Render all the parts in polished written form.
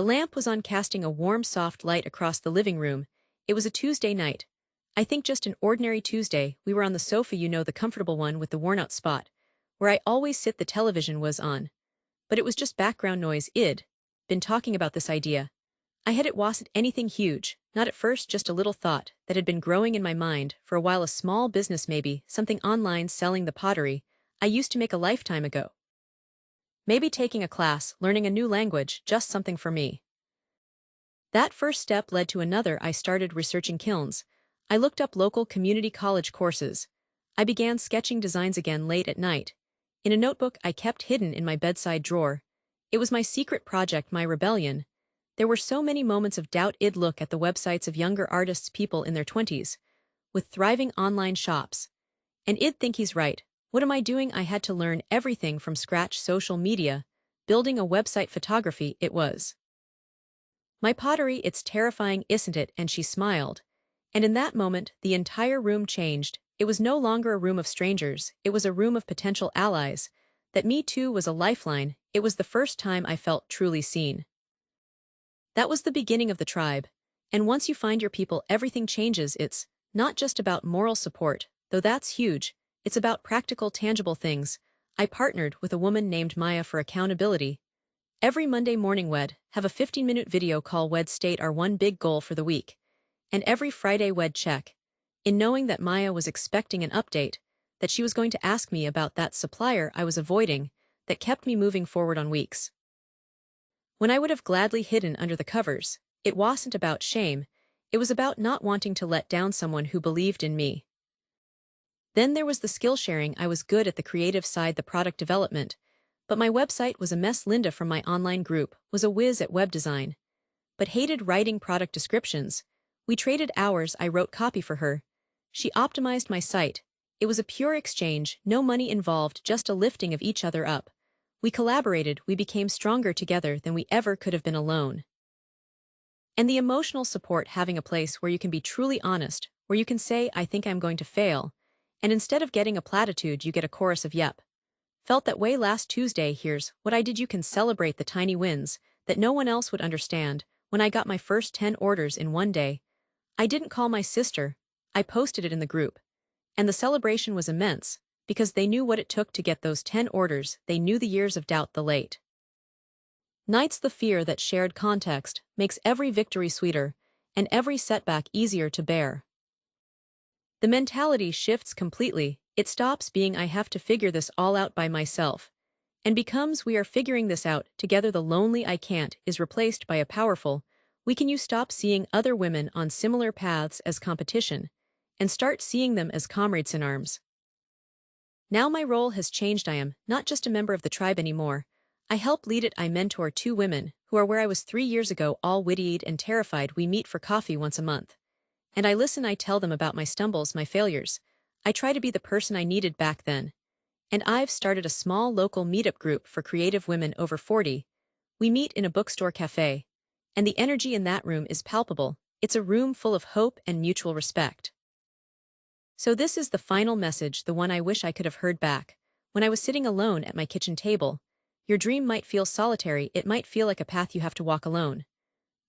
The lamp was on, casting a warm, soft light across the living room. It was a Tuesday night. I think just an ordinary Tuesday. We were on the sofa, the comfortable one with the worn-out spot, where I always sit. The television was on. But it was just background noise. I'd been talking about this idea. I had it wasn't anything huge, not at first, just a little thought that had been growing in my mind for a while. A small business, maybe, something online, selling the pottery I used to make a lifetime ago. Maybe taking a class, learning a new language, just something for me. That first step led to another. I started researching kilns. I looked up local community college courses. I began sketching designs again late at night, in a notebook I kept hidden in my bedside drawer. It was my secret project, my rebellion. There were so many moments of doubt. I'd look at the websites of younger artists, people in their 20s, with thriving online shops. And I'd think, he's right. What am I doing? I had to learn everything from scratch: social media, building a website, photography. It was my pottery. It's terrifying, isn't it? And she smiled. And in that moment, the entire room changed. It was no longer a room of strangers, it was a room of potential allies. That me too was a lifeline. It was the first time I felt truly seen. That was the beginning of the tribe. And once you find your people, everything changes. It's not just about moral support, though that's huge. It's about practical, tangible things. I partnered with a woman named Maya for accountability. Every Monday morning we'd have a 15-minute video call. We'd state our one big goal for the week. And every Friday we'd check in, knowing that Maya was expecting an update, that she was going to ask me about that supplier I was avoiding, that kept me moving forward on weeks when I would have gladly hidden under the covers. It wasn't about shame, it was about not wanting to let down someone who believed in me. Then there was the skill sharing. I was good at the creative side, the product development, but my website was a mess. Linda from my online group was a whiz at web design, but hated writing product descriptions. We traded hours. I wrote copy for her. She optimized my site. It was a pure exchange, no money involved, just a lifting of each other up. We collaborated, we became stronger together than we ever could have been alone. And the emotional support, having a place where you can be truly honest, where you can say, I think I'm going to fail, and instead of getting a platitude, you get a chorus of yep. Felt that way last Tuesday. Here's what I did. You can celebrate the tiny wins that no one else would understand. When I got my first 10 orders in one day, I didn't call my sister, I posted it in the group. And the celebration was immense, because they knew what it took to get those 10 orders. They knew the years of doubt, the late nights, the fear. That shared context makes every victory sweeter, and every setback easier to bear. The mentality shifts completely. It stops being I have to figure this all out by myself, and becomes we are figuring this out together. The lonely I can't is replaced by a powerful we can. You stop seeing other women on similar paths as competition, and start seeing them as comrades in arms. Now my role has changed. I am not just a member of the tribe anymore. I help lead it. I mentor 2 women who are where I was 3 years ago, all witty-eyed and terrified. We meet for coffee once a month. And I listen. I tell them about my stumbles, my failures. I try to be the person I needed back then. And I've started a small local meetup group for creative women over 40. We meet in a bookstore cafe. And the energy in that room is palpable. It's a room full of hope and mutual respect. So this is the final message, the one I wish I could have heard back when I was sitting alone at my kitchen table. Your dream might feel solitary, it might feel like a path you have to walk alone.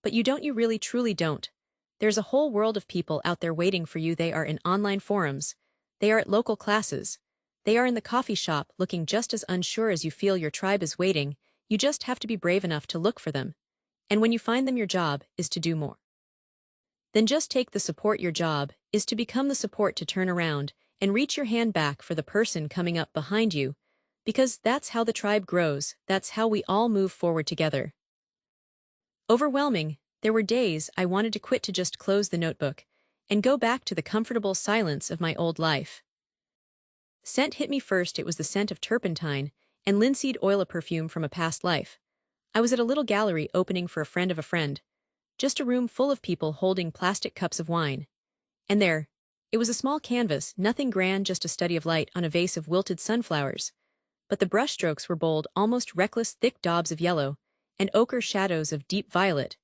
But you don't, you really truly don't. There's a whole world of people out there waiting for you. They are in online forums. They are at local classes. They are in the coffee shop looking just as unsure as you feel. Your tribe is waiting. You just have to be brave enough to look for them. And when you find them, your job is to do more then just take the support. Your job is to become the support, to turn around and reach your hand back for the person coming up behind you, because that's how the tribe grows. That's how we all move forward together. Overwhelming. There were days I wanted to quit, to just close the notebook and go back to the comfortable silence of my old life. Scent hit me first. It was the scent of turpentine and linseed oil, a perfume from a past life. I was at a little gallery opening for a friend of a friend. Just a room full of people holding plastic cups of wine. And there, it was a small canvas, nothing grand, just a study of light on a vase of wilted sunflowers. But the brushstrokes were bold, almost reckless, thick daubs of yellow, and ochre shadows of deep violet.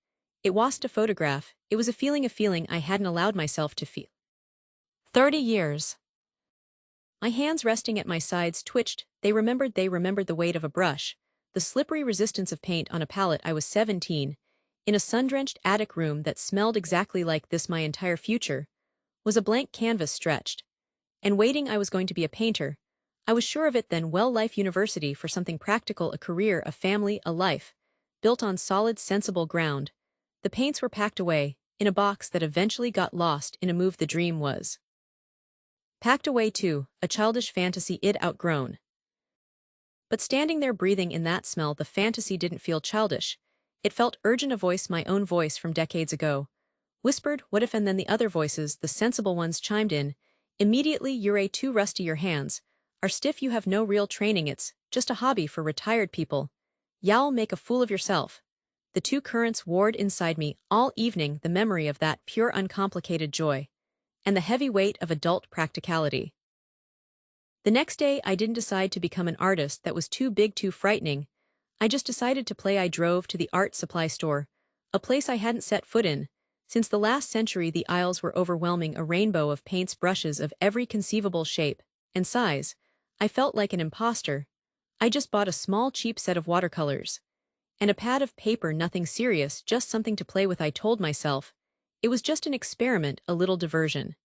It wasn't a photograph, it was a feeling I hadn't allowed myself to feel. 30 years. My hands resting at my sides twitched. They remembered the weight of a brush, the slippery resistance of paint on a palette. I was 17, In a sun-drenched attic room that smelled exactly like this my entire future, was a blank canvas stretched. And waiting I was going to be a painter. I was sure of it then. Well, life university for something practical, a career, a family, a life, built on solid, sensible ground. The paints were packed away, in a box that eventually got lost in a move. The dream was packed away too, a childish fantasy I'd outgrown. But standing there breathing in that smell, the fantasy didn't feel childish. It felt urgent. A voice, my own voice from decades ago, whispered, "What if?" And then the other voices, the sensible ones, chimed in. Immediately, "You're too rusty, your hands are stiff, you have no real training, it's just a hobby for retired people. You'll make a fool of yourself." The two currents warred inside me all evening, the memory of that pure uncomplicated joy, and the heavy weight of adult practicality. The next day I didn't decide to become an artist. That was too big, too frightening. I just decided to play. I drove to the art supply store, a place I hadn't set foot in since the last century. The aisles were overwhelming, a rainbow of paints, brushes of every conceivable shape and size. I felt like an imposter. I just bought a small cheap set of watercolors and a pad of paper, nothing serious, just something to play with. I told myself it was just an experiment, a little diversion.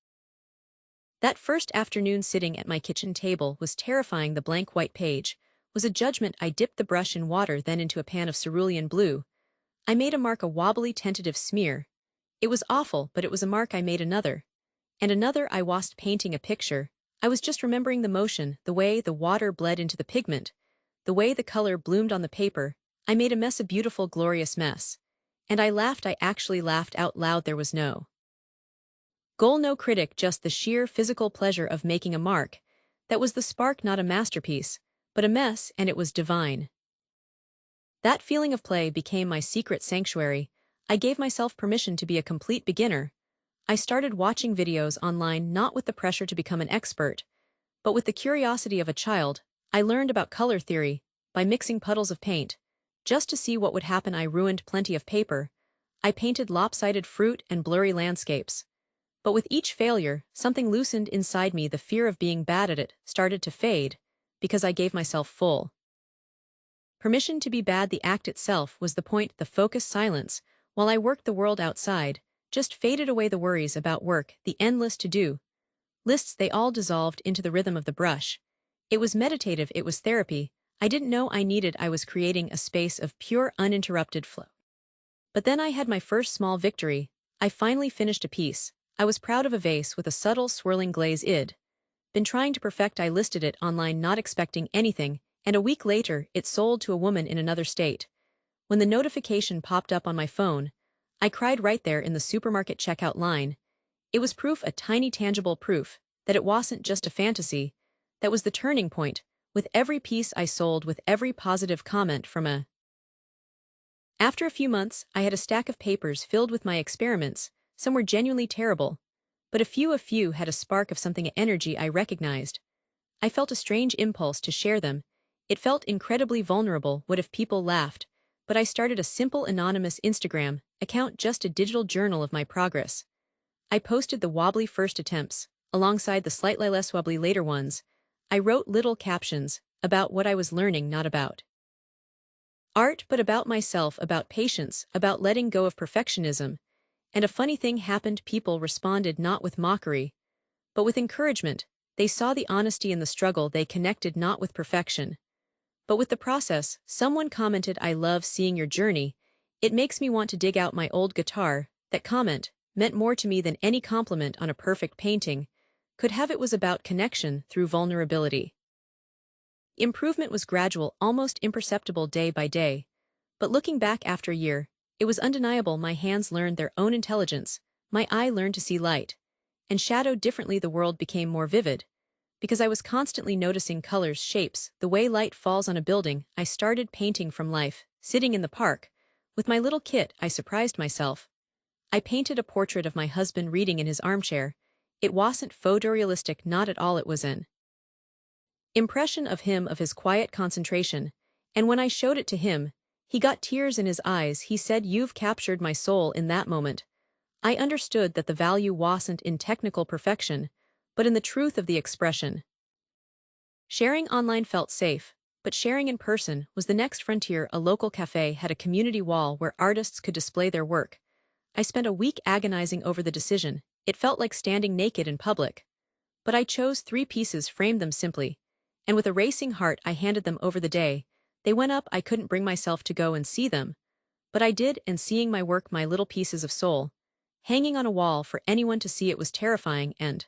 That first afternoon sitting at my kitchen table was terrifying. The blank white page was a judgment. I dipped the brush in water, then into a pan of cerulean blue. I made a mark, a wobbly, tentative smear. It was awful, but it was a mark. I made another. And another. I wasn't painting a picture. I was just remembering the motion, the way the water bled into the pigment, the way the color bloomed on the paper. I made a mess, a beautiful, glorious mess. And I laughed. I actually laughed out loud. There was no goal, no critic, just the sheer physical pleasure of making a mark. That was the spark, not a masterpiece, but a mess, and it was divine. That feeling of play became my secret sanctuary. I gave myself permission to be a complete beginner. I started watching videos online, not with the pressure to become an expert, but with the curiosity of a child. I learned about color theory by mixing puddles of paint, just to see what would happen. I ruined plenty of paper. I painted lopsided fruit and blurry landscapes. But with each failure, something loosened inside me. The fear of being bad at it started to fade, because I gave myself full permission to be bad. The act itself was the point. The focus, silence, while I worked. The world outside just faded away. The worries about work, the endless to-do lists, they all dissolved into the rhythm of the brush. It was meditative, it was therapy. I didn't know I needed. I was creating a space of pure, uninterrupted flow. But then I had my first small victory. I finally finished a piece. I was proud of a vase with a subtle swirling glaze I'd been trying to perfect. I listed it online, not expecting anything, and a week later, it sold to a woman in another state. When the notification popped up on my phone, I cried right there in the supermarket checkout line. It was proof, a tiny tangible proof, that it wasn't just a fantasy. That was the turning point. With every piece I sold, with every positive comment from a After a few months, I had a stack of papers filled with my experiments. Some were genuinely terrible, but a few had a spark of something, energy I recognized. I felt a strange impulse to share them. It felt incredibly vulnerable. What if people laughed? But I started a simple anonymous Instagram account, just a digital journal of my progress. I posted the wobbly first attempts, alongside the slightly less wobbly later ones. I wrote little captions about what I was learning, not about art, but about myself, about patience, about letting go of perfectionism. And a funny thing happened. People responded not with mockery, but with encouragement. They saw the honesty in the struggle. They connected not with perfection, but with the process. Someone commented, "I love seeing your journey. It makes me want to dig out my old guitar." That comment meant more to me than any compliment on a perfect painting could have. It was about connection through vulnerability. Improvement was gradual, almost imperceptible day by day. But looking back after a year, it was undeniable. My hands learned their own intelligence. My eye learned to see light and shadow differently. The world became more vivid, because I was constantly noticing colors, shapes, the way light falls on a building. I started painting from life. Sitting in the park with my little kit, I surprised myself. I painted a portrait of my husband reading in his armchair. It wasn't photorealistic, not at all. It was an impression of him, of his quiet concentration. And when I showed it to him, he got tears in his eyes. He said, "You've captured my soul." In that moment, I understood that the value wasn't in technical perfection, but in the truth of the expression. Sharing online felt safe. but sharing in person was the next frontier. A local cafe had a community wall where artists could display their work. I spent a week agonizing over the decision. It felt like standing naked in public. But I chose 3 pieces, framed them simply, and with a racing heart I handed them over the day. They went up. I couldn't bring myself to go and see them, but I did, and seeing my work, my little pieces of soul, hanging on a wall for anyone to see, it was terrifying and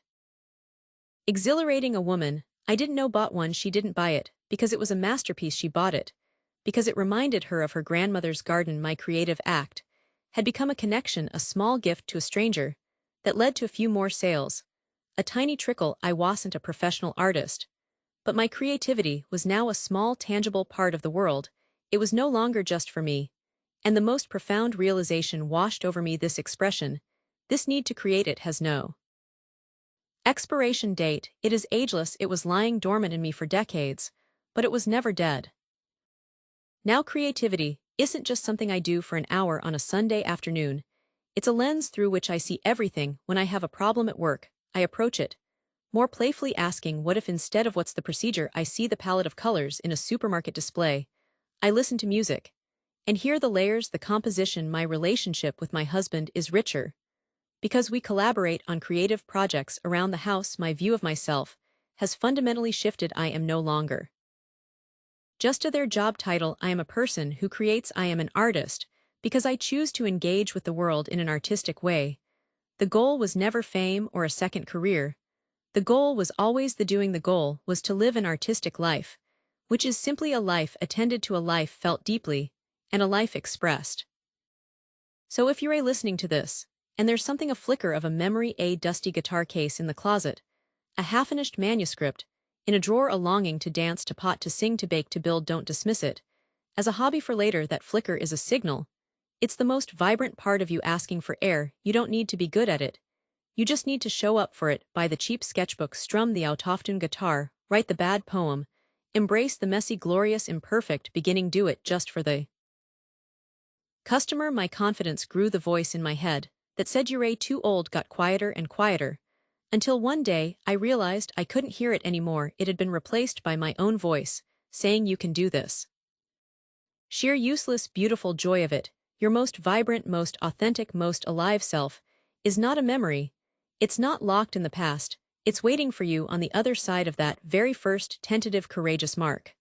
exhilarating. A woman I didn't know bought one. She didn't buy it because it was a masterpiece. She bought it because it reminded her of her grandmother's garden. My creative act had become a connection, a small gift to a stranger that led to a few more sales. A tiny trickle. I wasn't a professional artist, but my creativity was now a small, tangible part of the world. It was no longer just for me. And the most profound realization washed over me: this expression, this need to create it, has no expiration date. It is ageless. It was lying dormant in me for decades, but it was never dead. Now creativity isn't just something I do for an hour on a Sunday afternoon. It's a lens through which I see everything. When I have a problem at work, I approach it more playfully, asking, what if instead of what's the procedure? I see the palette of colors in a supermarket display. I listen to music and hear the layers, the composition. My relationship with my husband is richer because we collaborate on creative projects around the house. My view of myself has fundamentally shifted. I am no longer just a their job title. I am a person who creates. I am an artist because I choose to engage with the world in an artistic way. The goal was never fame or a second career. The goal was always the doing. The goal was to live an artistic life, which is simply a life attended to, a life felt deeply, and a life expressed. So if you're listening to this, and there's something, a flicker of a memory, a dusty guitar case in the closet, a half-finished manuscript in a drawer, a longing to dance, to pot, to sing, to bake, to build, don't dismiss it as a hobby for later. That flicker is a signal. It's the most vibrant part of you asking for air. You don't need to be good at it. You just need to show up for it. Buy the cheap sketchbook, strum the autochtone guitar, write the bad poem, embrace the messy, glorious, imperfect beginning. Do it just for the customer. My confidence grew. The voice in my head that said you're too old got quieter and quieter, until one day I realized I couldn't hear it anymore. It had been replaced by my own voice, saying, you can do this. Sheer useless, beautiful joy of it. Your most vibrant, most authentic, most alive self is not a memory. It's not locked in the past. It's waiting for you on the other side of that very first, tentative, courageous mark.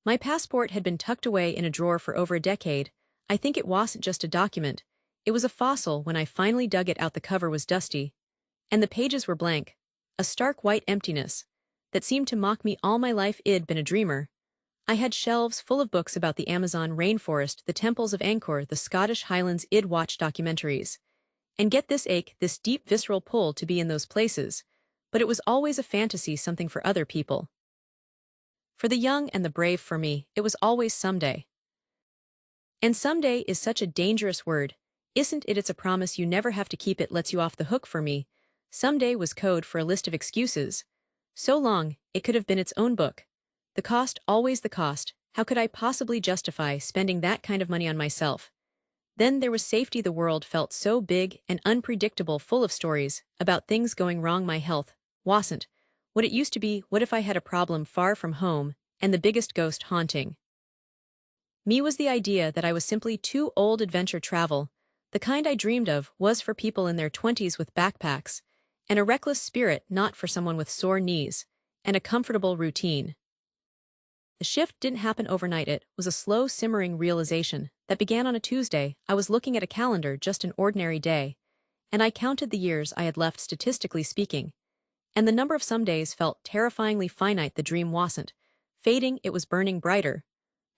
My passport had been tucked away in a drawer for over a decade. I think it wasn't just a document. It was a fossil. When I finally dug it out, the cover was dusty, and the pages were blank. A stark white emptiness that seemed to mock me. All my life I'd been a dreamer. I had shelves full of books about the Amazon rainforest, the temples of Angkor, the Scottish Highlands. I'd watched documentaries and get this ache, this deep visceral pull to be in those places, but it was always a fantasy, something for other people. For the young and the brave. For me, it was always someday. And someday is such a dangerous word, isn't it? It's a promise you never have to keep. It lets you off the hook. For me, someday was code for a list of excuses. So long, it could have been its own book. The cost, always the cost. How could I possibly justify spending that kind of money on myself? Then there was safety. The world felt so big and unpredictable, full of stories about things going wrong. My health wasn't what it used to be. What if I had a problem far from home, and the biggest ghost haunting me was the idea that I was simply too old. Adventure travel, the kind I dreamed of, was for people in their 20s with backpacks and a reckless spirit, not for someone with sore knees and a comfortable routine. The shift didn't happen overnight. It was a slow, simmering realization that began on a Tuesday. I was looking at a calendar, just an ordinary day, and I counted the years I had left, statistically speaking, and the number of some days felt terrifyingly finite. The dream wasn't fading, it was burning brighter.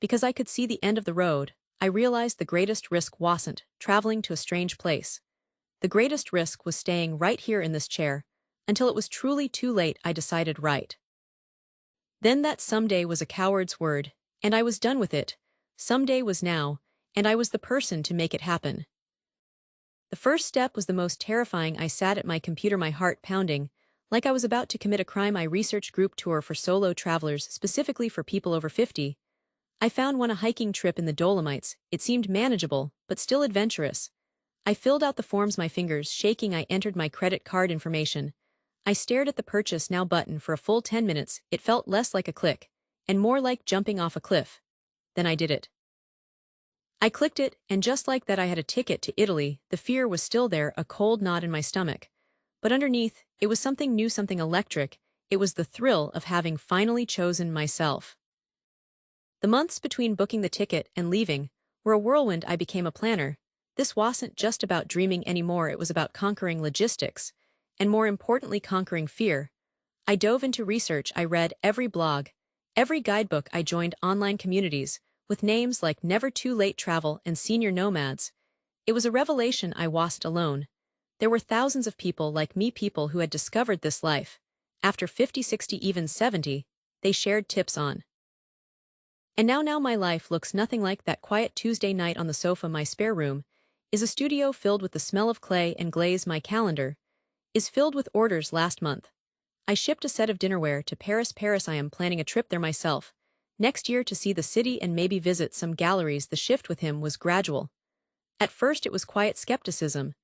Because I could see the end of the road, I realized the greatest risk wasn't traveling to a strange place. The greatest risk was staying right here in this chair until it was truly too late. I decided right then that someday was a coward's word, and I was done with it. Someday was now, and I was the person to make it happen. The first step was the most terrifying. I sat at my computer, my heart pounding, like I was about to commit a crime. I researched group tour for solo travelers, specifically for people over 50. I found one, a hiking trip in the Dolomites. It seemed manageable, but still adventurous. I filled out the forms, my fingers shaking. I entered my credit card information. I stared at the Purchase Now button for a full 10 minutes. It felt less like a click and more like jumping off a cliff. Then I did it. I clicked it, and just like that I had a ticket to Italy. The fear was still there, a cold knot in my stomach. But underneath, it was something new, something electric. It was the thrill of having finally chosen myself. The months between booking the ticket and leaving were a whirlwind. I became a planner. This wasn't just about dreaming anymore, it was about conquering logistics, and more importantly, conquering fear. I dove into research, I read every blog, every guidebook, I joined online communities with names like Never Too Late Travel and Senior Nomads. It was a revelation I wasn't alone. There were thousands of people like me, people who had discovered this life. After 50, 60, even 70, they shared tips on. And now my life looks nothing like that. Quiet Tuesday night on the sofa. My spare room is a studio filled with the smell of clay and glaze. My calendar is filled with orders. Last month, I shipped a set of dinnerware to Paris. I am planning a trip there myself next year to see the city and maybe visit some galleries. The shift with him was gradual. At first it was quiet skepticism,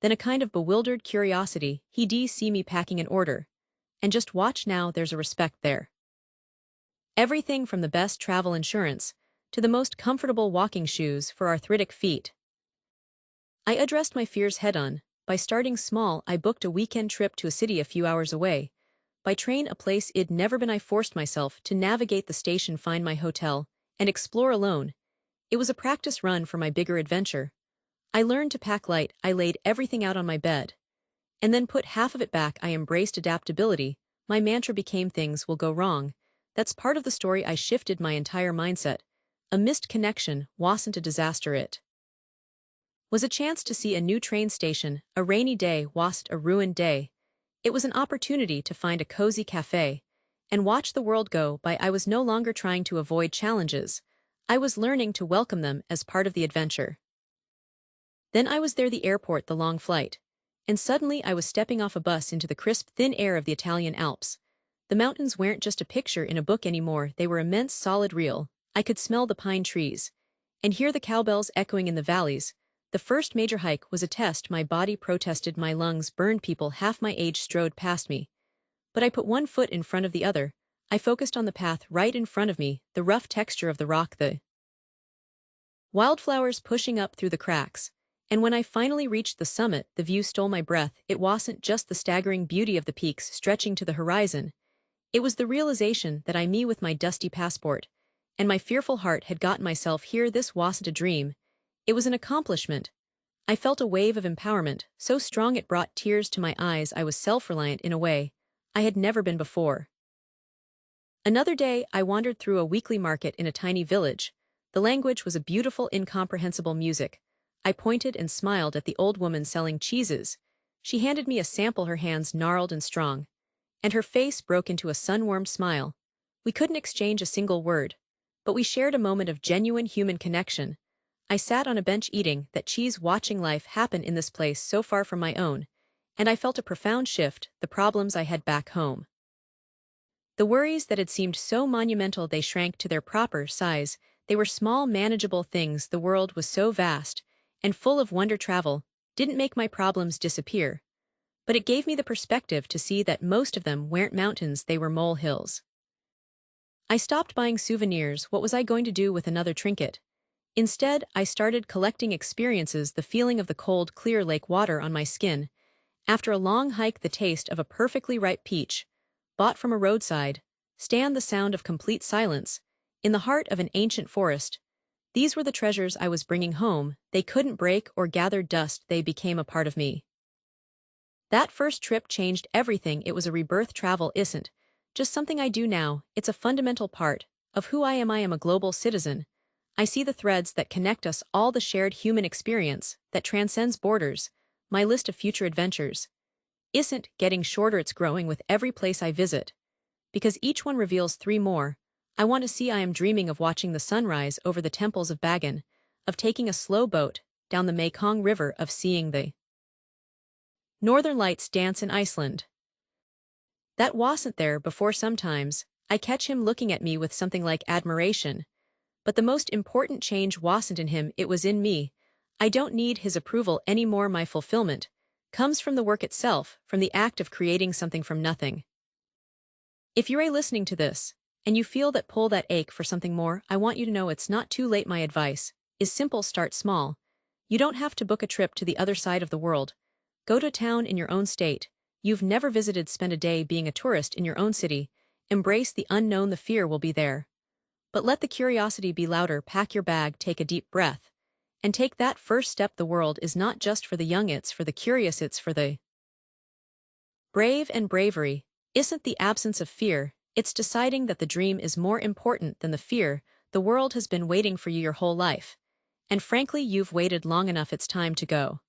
then a kind of bewildered curiosity. He'd see me packing an order. And just watch now, there's a respect there. Everything from the best travel insurance to the most comfortable walking shoes for arthritic feet. I addressed my fears head-on. By starting small, I booked a weekend trip to a city a few hours away. By train, a place I'd never been. I forced myself to navigate the station, find my hotel, and explore alone. It was a practice run for my bigger adventure. I learned to pack light. I laid everything out on my bed, and then put half of it back. I embraced adaptability. My mantra became things will go wrong. That's part of the story. I shifted my entire mindset. A missed connection wasn't a disaster, it was a chance to see a new train station. A rainy day wasn't a ruined day. It was an opportunity to find a cozy cafe and watch the world go by. I was no longer trying to avoid challenges. I was learning to welcome them as part of the adventure. Then I was there, the airport, the long flight. And suddenly I was stepping off a bus into the crisp, thin air of the Italian Alps. The mountains weren't just a picture in a book anymore, they were immense, solid, real. I could smell the pine trees and hear the cowbells echoing in the valleys. The first major hike was a test. My body protested, my lungs burned. People half my age strode past me. But I put one foot in front of the other. I focused on the path right in front of me, the rough texture of the rock, the wildflowers pushing up through the cracks. And when I finally reached the summit, the view stole my breath. It wasn't just the staggering beauty of the peaks stretching to the horizon. It was the realization that me with my dusty passport and my fearful heart had gotten myself here. This wasn't a dream. It was an accomplishment. I felt a wave of empowerment, so strong it brought tears to my eyes. I was self-reliant in a way I had never been before. Another day, I wandered through a weekly market in a tiny village. The language was a beautiful, incomprehensible music. I pointed and smiled at the old woman selling cheeses. She handed me a sample, her hands gnarled and strong, and her face broke into a sun-warmed smile. We couldn't exchange a single word, but we shared a moment of genuine human connection. I sat on a bench eating that cheese, watching life happen in this place so far from my own, and I felt a profound shift. The problems I had back home, the worries that had seemed so monumental, they shrank to their proper size. They were small, manageable things. The world was so vast and full of wonder. Travel didn't make my problems disappear, but it gave me the perspective to see that most of them weren't mountains, they were molehills. I stopped buying souvenirs. What was I going to do with another trinket? Instead, I started collecting experiences, the feeling of the cold, clear lake water on my skin. After a long hike, the taste of a perfectly ripe peach, bought from a roadside stand, the sound of complete silence, in the heart of an ancient forest. These were the treasures I was bringing home. They couldn't break or gather dust, they became a part of me. That first trip changed everything. It was a rebirth. Travel isn't just something I do now, it's a fundamental part of who I am. I am a global citizen. I see the threads that connect us all, the shared human experience that transcends borders. My list of future adventures isn't getting shorter, it's growing with every place I visit. Because each one reveals 3 more. I want to see. I am dreaming of watching the sunrise over the temples of Bagan, of taking a slow boat down the Mekong River, of seeing the northern lights dance in Iceland. That wasn't there before. Sometimes I catch him looking at me with something like admiration. But the most important change wasn't in him, it was in me. I don't need his approval anymore. My fulfillment comes from the work itself, from the act of creating something from nothing. If you're listening to this, and you feel that pull, that ache for something more, I want you to know it's not too late. My advice is simple: start small. You don't have to book a trip to the other side of the world. Go to a town in your own state you've never visited, spend a day being a tourist in your own city, embrace the unknown. The fear will be there, but let the curiosity be louder. Pack your bag, take a deep breath, and take that first step. The world is not just for the young, it's for the curious, it's for the brave. And bravery isn't the absence of fear, it's deciding that the dream is more important than the fear. The world has been waiting for you your whole life, and frankly, you've waited long enough. It's time to go.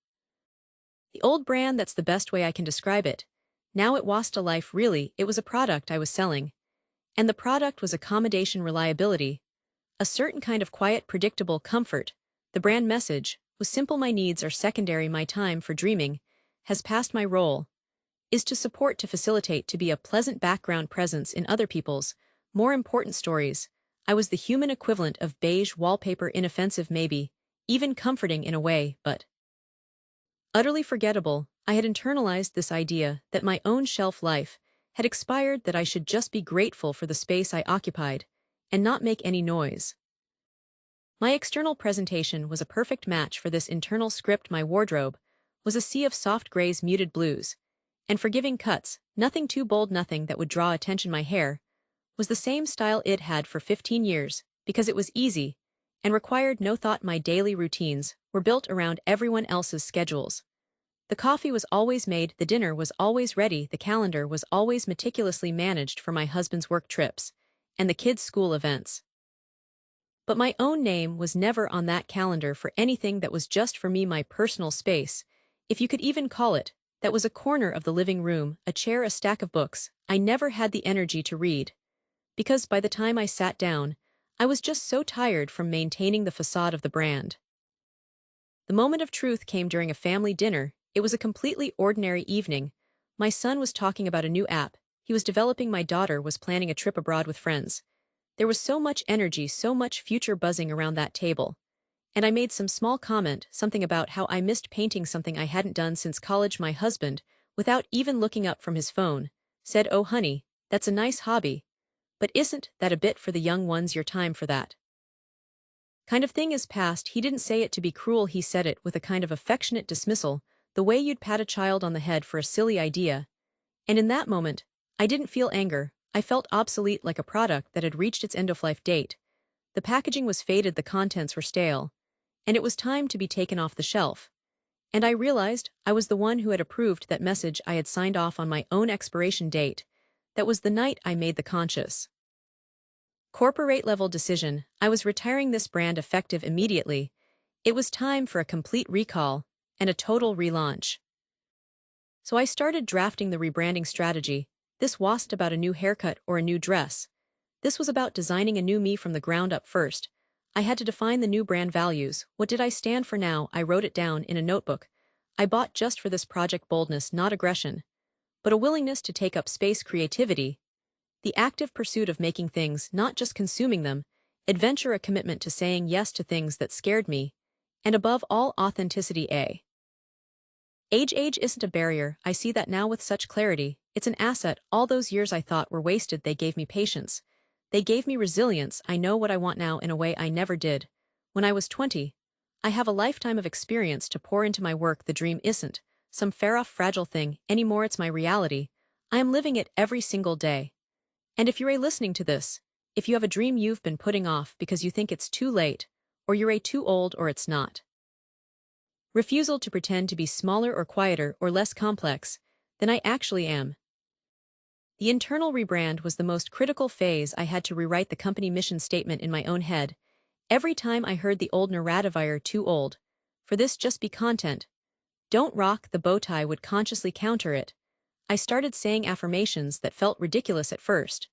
The old brand, that's the best way I can describe it. Now it wasn't a life, really, it was a product I was selling. And the product was accommodation, reliability, a certain kind of quiet, predictable comfort. The brand message was simple: my needs are secondary, my time for dreaming has passed, my role is to support, to facilitate, to be a pleasant background presence in other people's more important stories. I was the human equivalent of beige wallpaper, inoffensive, maybe even comforting in a way, but utterly forgettable. I had internalized this idea that my own shelf life had expired, that I should just be grateful for the space I occupied and not make any noise. My external presentation was a perfect match for this internal script. My wardrobe was a sea of soft grays, muted blues, and forgiving cuts, nothing too bold, nothing that would draw attention. My hair was the same style it had for 15 years, because it was easy and required no thought. My daily routines were built around everyone else's schedules. The coffee was always made, the dinner was always ready, the calendar was always meticulously managed for my husband's work trips and the kids' school events. But my own name was never on that calendar for anything that was just for me, my personal space, if you could even call it. That was a corner of the living room, a chair, a stack of books. I never had the energy to read, because by the time I sat down, I was just so tired from maintaining the facade of the brand. The moment of truth came during a family dinner. It was a completely ordinary evening. My son was talking about a new app he was developing. My daughter was planning a trip abroad with friends. There was so much energy, so much future buzzing around that table. And I made some small comment, something about how I missed painting, something I hadn't done since college. My husband, without even looking up from his phone, said, "Oh honey, that's a nice hobby. But isn't that a bit for the young ones? Your time for that kind of thing is past." He didn't say it to be cruel, he said it with a kind of affectionate dismissal, the way you'd pat a child on the head for a silly idea. And in that moment, I didn't feel anger, I felt obsolete, like a product that had reached its end-of-life date. The packaging was faded, the contents were stale, and it was time to be taken off the shelf. And I realized I was the one who had approved that message. I had signed off on my own expiration date. That was the night I made the conscious, corporate-level decision. I was retiring this brand, effective immediately. It was time for a complete recall and a total relaunch. So I started drafting the rebranding strategy. This wasn't about a new haircut or a new dress. This was about designing a new me from the ground up. First, I had to define the new brand values. What did I stand for now? I wrote it down in a notebook I bought just for this project: boldness, not aggression, but a willingness to take up space, creativity, the active pursuit of making things, not just consuming them, adventure, a commitment to saying yes to things that scared me, and above all, authenticity. Age isn't a barrier. I see that now with such clarity. It's an asset. All those years I thought were wasted, they gave me patience. They gave me resilience. I know what I want now in a way I never did when I was 20. I have a lifetime of experience to pour into my work. The dream isn't some far-off, fragile thing anymore. It's my reality. I am living it every single day. And if you're listening to this, if you have a dream you've been putting off because you think it's too late, or you're too old, or it's not refusal to pretend to be smaller or quieter or less complex than I actually am. The internal rebrand was the most critical phase. I had to rewrite the company mission statement in my own head. Every time I heard the old narrative, "You're too old for this, just be content, don't rock the bow tie," would consciously counter it. I started saying affirmations that felt ridiculous at first,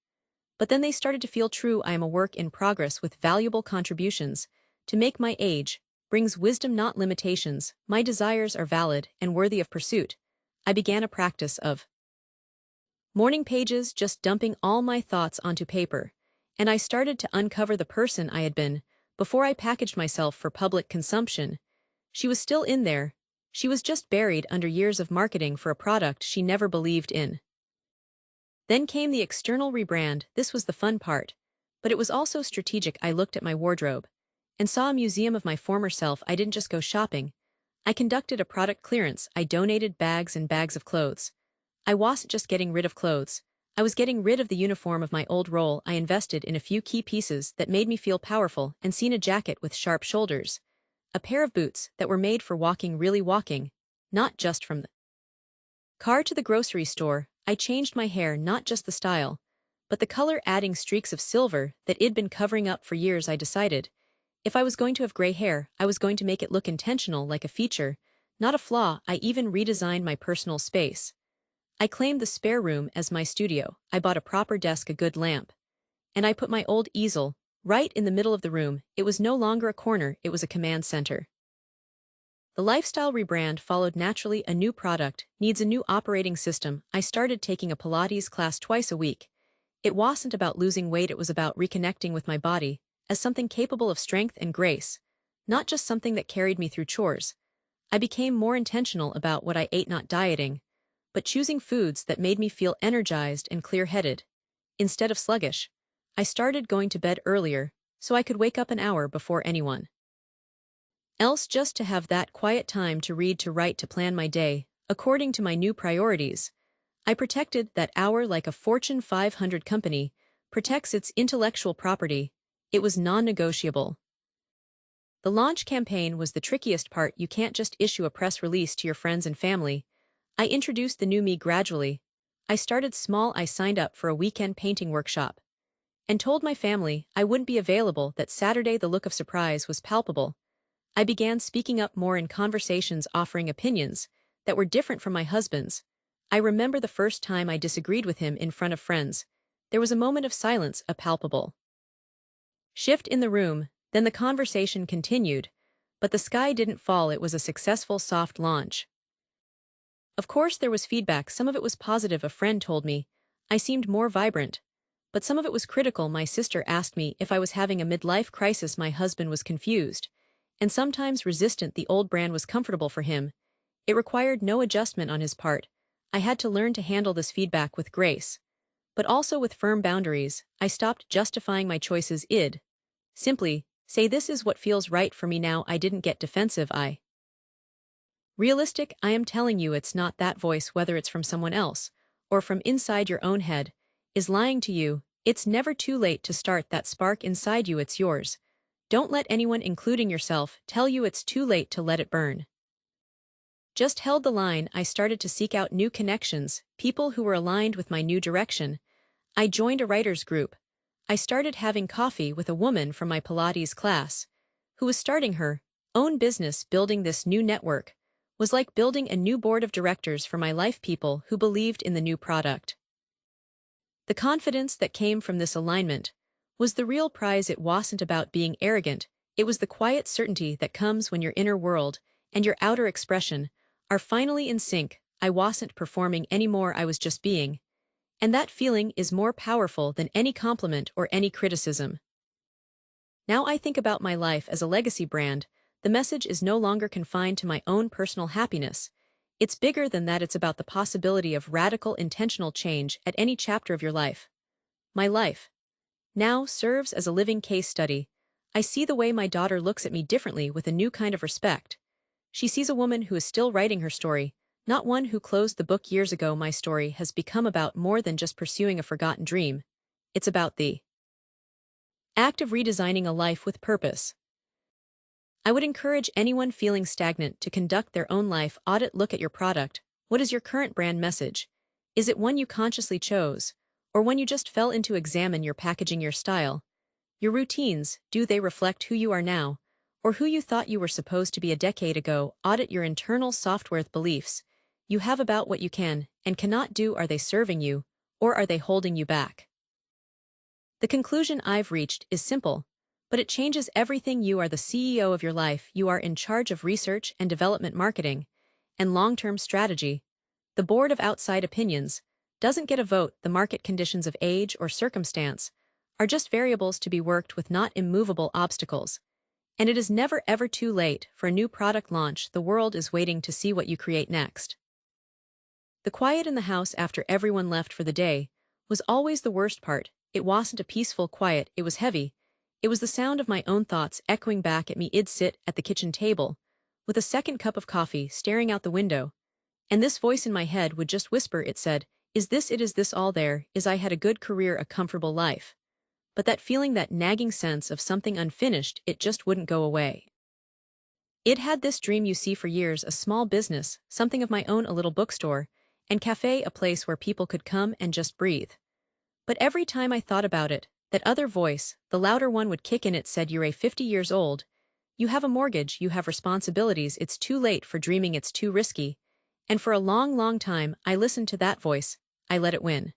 but then they started to feel true. I am a work in progress with valuable contributions to make. My age brings wisdom, not limitations. My desires are valid and worthy of pursuit. I began a practice of morning pages, just dumping all my thoughts onto paper, and I started to uncover the person I had been before I packaged myself for public consumption. She was still in there. She was just buried under years of marketing for a product she never believed in. Then came the external rebrand. This was the fun part. But it was also strategic. I looked at my wardrobe and saw a museum of my former self. I didn't just go shopping. I conducted a product clearance. I donated bags and bags of clothes. I wasn't just getting rid of clothes. I was getting rid of the uniform of my old role. I invested in a few key pieces that made me feel powerful and seen: a jacket with sharp shoulders, a pair of boots that were made for walking, really walking, not just from the car to the grocery store. I changed my hair, not just the style, but the color, adding streaks of silver that it'd been covering up for years. I decided, if I was going to have gray hair, I was going to make it look intentional, like a feature, not a flaw. I even redesigned my personal space. I claimed the spare room as my studio. I bought a proper desk, a good lamp, and I put my old easel right in the middle of the room. It was no longer a corner, it was a command center. The lifestyle rebrand followed naturally. A new product needs a new operating system. I started taking a Pilates class twice a week. It wasn't about losing weight, it was about reconnecting with my body as something capable of strength and grace, not just something that carried me through chores. I became more intentional about what I ate, not dieting, but choosing foods that made me feel energized and clear-headed. Instead of sluggish, I started going to bed earlier so I could wake up an hour before anyone else, just to have that quiet time to read, to write, to plan my day according to my new priorities. I protected that hour like a Fortune 500 company protects its intellectual property. It was non-negotiable. The launch campaign was the trickiest part. You can't just issue a press release to your friends and family. I introduced the new me gradually. I started small. I signed up for a weekend painting workshop and told my family I wouldn't be available that Saturday. The look of surprise was palpable. I began speaking up more in conversations, offering opinions that were different from my husband's. I remember the first time I disagreed with him in front of friends. There was a moment of silence, a palpable shift in the room. Then the conversation continued, but the sky didn't fall. It was a successful soft launch. Of course there was feedback. Some of it was positive. A friend told me I seemed more vibrant, but some of it was critical. My sister asked me if I was having a midlife crisis. My husband was confused and sometimes resistant. The old brand was comfortable for him. It required no adjustment on his part. I had to learn to handle this feedback with grace, but also with firm boundaries. I stopped justifying my choices. I'd simply say, this is what feels right for me now. I didn't get defensive. I realistic. I am telling you, it's not that voice, whether it's from someone else or from inside your own head, is lying to you. It's never too late to start that spark inside you. It's yours. Don't let anyone, including yourself, tell you it's too late to let it burn. Just held the line. I started to seek out new connections, people who were aligned with my new direction. I joined a writers group. I started having coffee with a woman from my Pilates class who was starting her own business. Building this new network was like building a new board of directors for my life, people who believed in the new product. The confidence that came from this alignment was the real prize. It wasn't about being arrogant. It was the quiet certainty that comes when your inner world and your outer expression are finally in sync. I wasn't performing anymore, I was just being. And that feeling is more powerful than any compliment or any criticism. Now I think about my life as a legacy brand. The message is no longer confined to my own personal happiness. It's bigger than that. It's about the possibility of radical, intentional change at any chapter of your life. My life now serves as a living case study. I see the way my daughter looks at me differently, with a new kind of respect. She sees a woman who is still writing her story, not one who closed the book years ago. My story has become about more than just pursuing a forgotten dream. It's about the act of redesigning a life with purpose. I would encourage anyone feeling stagnant to conduct their own life audit. Look at your product. What is your current brand message? Is it one you consciously chose, or one you just fell into? Examine your packaging, your style, your routines. Do they reflect who you are now, or who you thought you were supposed to be a decade ago? Audit your internal software beliefs you have about what you can and cannot do. Are they serving you, or are they holding you back? The conclusion I've reached is simple, but it changes everything. You are the CEO of your life. You are in charge of research and development, marketing, and long-term strategy. The board of outside opinions doesn't get a vote. The market conditions of age or circumstance are just variables to be worked with, not immovable obstacles. And it is never ever too late for a new product launch. The world is waiting to see what you create next. The quiet in the house after everyone left for the day was always the worst part. It wasn't a peaceful quiet, it was heavy. It was the sound of my own thoughts echoing back at me. I'd sit at the kitchen table, with a second cup of coffee, staring out the window. And this voice in my head would just whisper, it said, "Is this it? Is this all there is? I had a good career, a comfortable life." But that feeling, that nagging sense of something unfinished, it just wouldn't go away. It had this dream, you see, for years, a small business, something of my own, a little bookstore, and cafe, a place where people could come and just breathe. But every time I thought about it, that other voice, the louder one, would kick in. It said, "You're 50 years old. You have a mortgage, you have responsibilities, it's too late for dreaming, it's too risky." And for a long, long time, I listened to that voice. I let it win.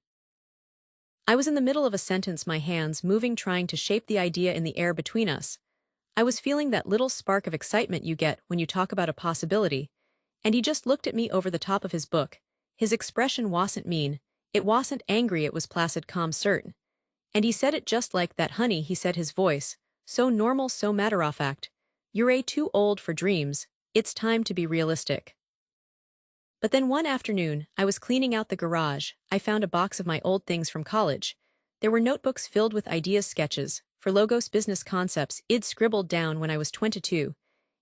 I was in the middle of a sentence, my hands moving, trying to shape the idea in the air between us. I was feeling that little spark of excitement you get when you talk about a possibility. And he just looked at me over the top of his book. His expression wasn't mean, it wasn't angry, it was placid, calm, certain. And he said it just like that, "Honey," he said, his voice, so normal, so matter-of-fact. "You're too old for dreams, it's time to be realistic." But then one afternoon, I was cleaning out the garage. I found a box of my old things from college. There were notebooks filled with ideas, sketches, for logos, business concepts I'd scribbled down when I was 22.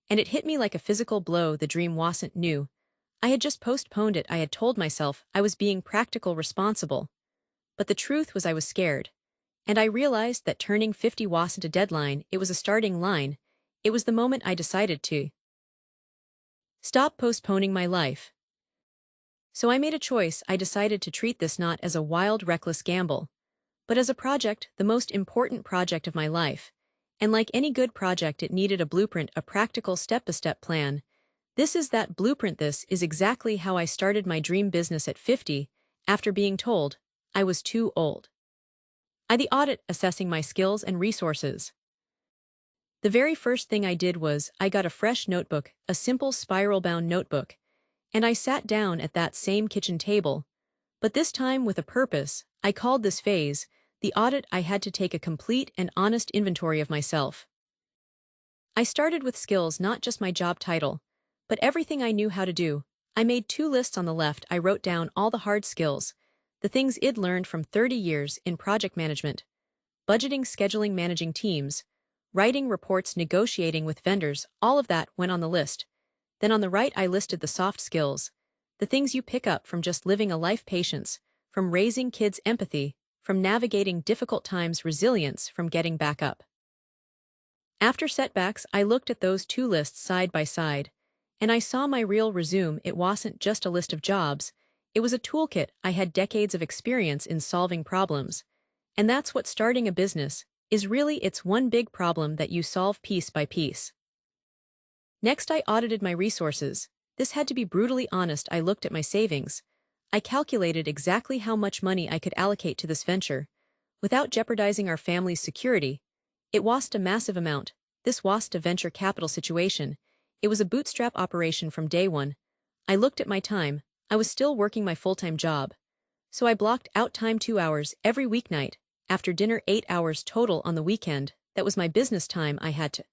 And it hit me like a physical blow. The dream wasn't new. I had just postponed it. I had told myself I was being practical, responsible. But the truth was, I was scared. And I realized that turning 50 wasn't a deadline, it was a starting line. It was the moment I decided to stop postponing my life. So I made a choice. I decided to treat this not as a wild, reckless gamble, but as a project, the most important project of my life. And like any good project, it needed a blueprint, a practical step-by-step plan. This is that blueprint. This is exactly how I started my dream business at 50, after being told I was too old. I did the audit, assessing my skills and resources. The very first thing I did was, I got a fresh notebook, a simple spiral-bound notebook, and I sat down at that same kitchen table. But this time with a purpose. I called this phase the audit. I had to take a complete and honest inventory of myself. I started with skills, not just my job title, but everything I knew how to do. I made 2 lists. On the left, I wrote down all the hard skills, the things I'd learned from 30 years in project management, budgeting, scheduling, managing teams, writing reports, negotiating with vendors. All of that went on the list. Then on the right, I listed the soft skills, the things you pick up from just living a life: patience, from raising kids, empathy, from navigating difficult times, resilience, from getting back up. After setbacks, I looked at those 2 lists side by side, and I saw my real resume. It wasn't just a list of jobs, it was a toolkit. I had decades of experience in solving problems. And that's what starting a business is really. It's one big problem that you solve piece by piece. Next, I audited my resources. This had to be brutally honest. I looked at my savings. I calculated exactly how much money I could allocate to this venture, without jeopardizing our family's security. It wasn't a massive amount. This wasn't a venture capital situation. It was a bootstrap operation from day one. I looked at my time. I was still working my full-time job. So I blocked out time: 2 hours every weeknight, after dinner 8 hours total on the weekend. That was my business time. I had to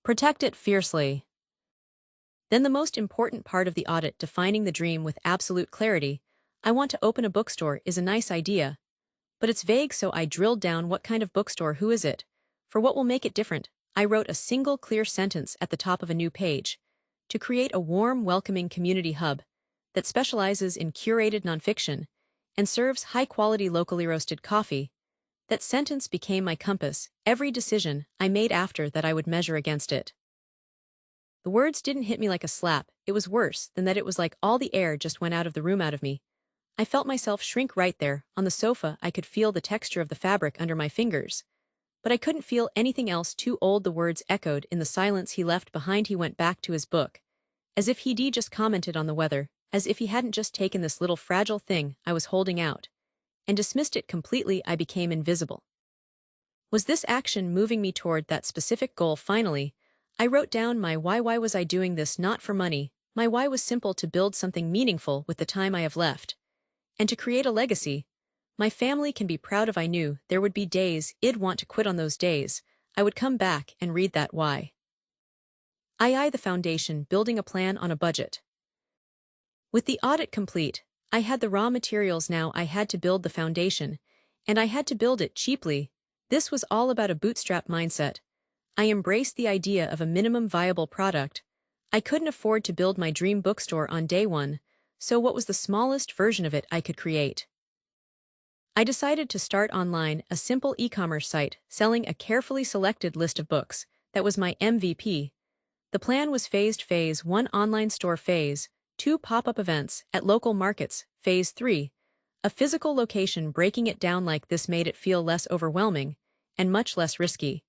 protect it fiercely. Then the most important part of the audit, defining the dream with absolute clarity. I want to open a bookstore is a nice idea, but it's vague, so I drilled down. What kind of bookstore? Who is it? For what will make it different? I wrote a single clear sentence at the top of a new page. To create a warm, welcoming community hub that specializes in curated nonfiction and serves high-quality, locally roasted coffee. That sentence became my compass. Every decision I made after that, I would measure against it. The words didn't hit me like a slap. It was worse than that. It was like all the air just went out of the room, out of me. I felt myself shrink right there, on the sofa. I could feel the texture of the fabric under my fingers. But I couldn't feel anything else. Too old. The words echoed in the silence he left behind. He went back to his book, as if he'd just commented on the weather, as if he hadn't just taken this little fragile thing I was holding out and dismissed it completely. I became invisible. Was this action moving me toward that specific goal? Finally, I wrote down my why. Why was I doing this? Not for money. My why was simple: to build something meaningful with the time I have left, and to create a legacy my family can be proud of. I knew there would be days I'd want to quit. On those days, I would come back and read that why. The foundation, building a plan on a budget. With the audit complete, I had the raw materials now. I had to build the foundation. And I had to build it cheaply. This was all about a bootstrap mindset. I embraced the idea of a minimum viable product. I couldn't afford to build my dream bookstore on day one, so what was the smallest version of it I could create? I decided to start online a simple e-commerce site selling a carefully selected list of books. That was my MVP. The plan was phased: phase 1 online store, phase 2 pop-up events at local markets, phase 3 a physical location. Breaking it down like this made it feel less overwhelming and much less risky.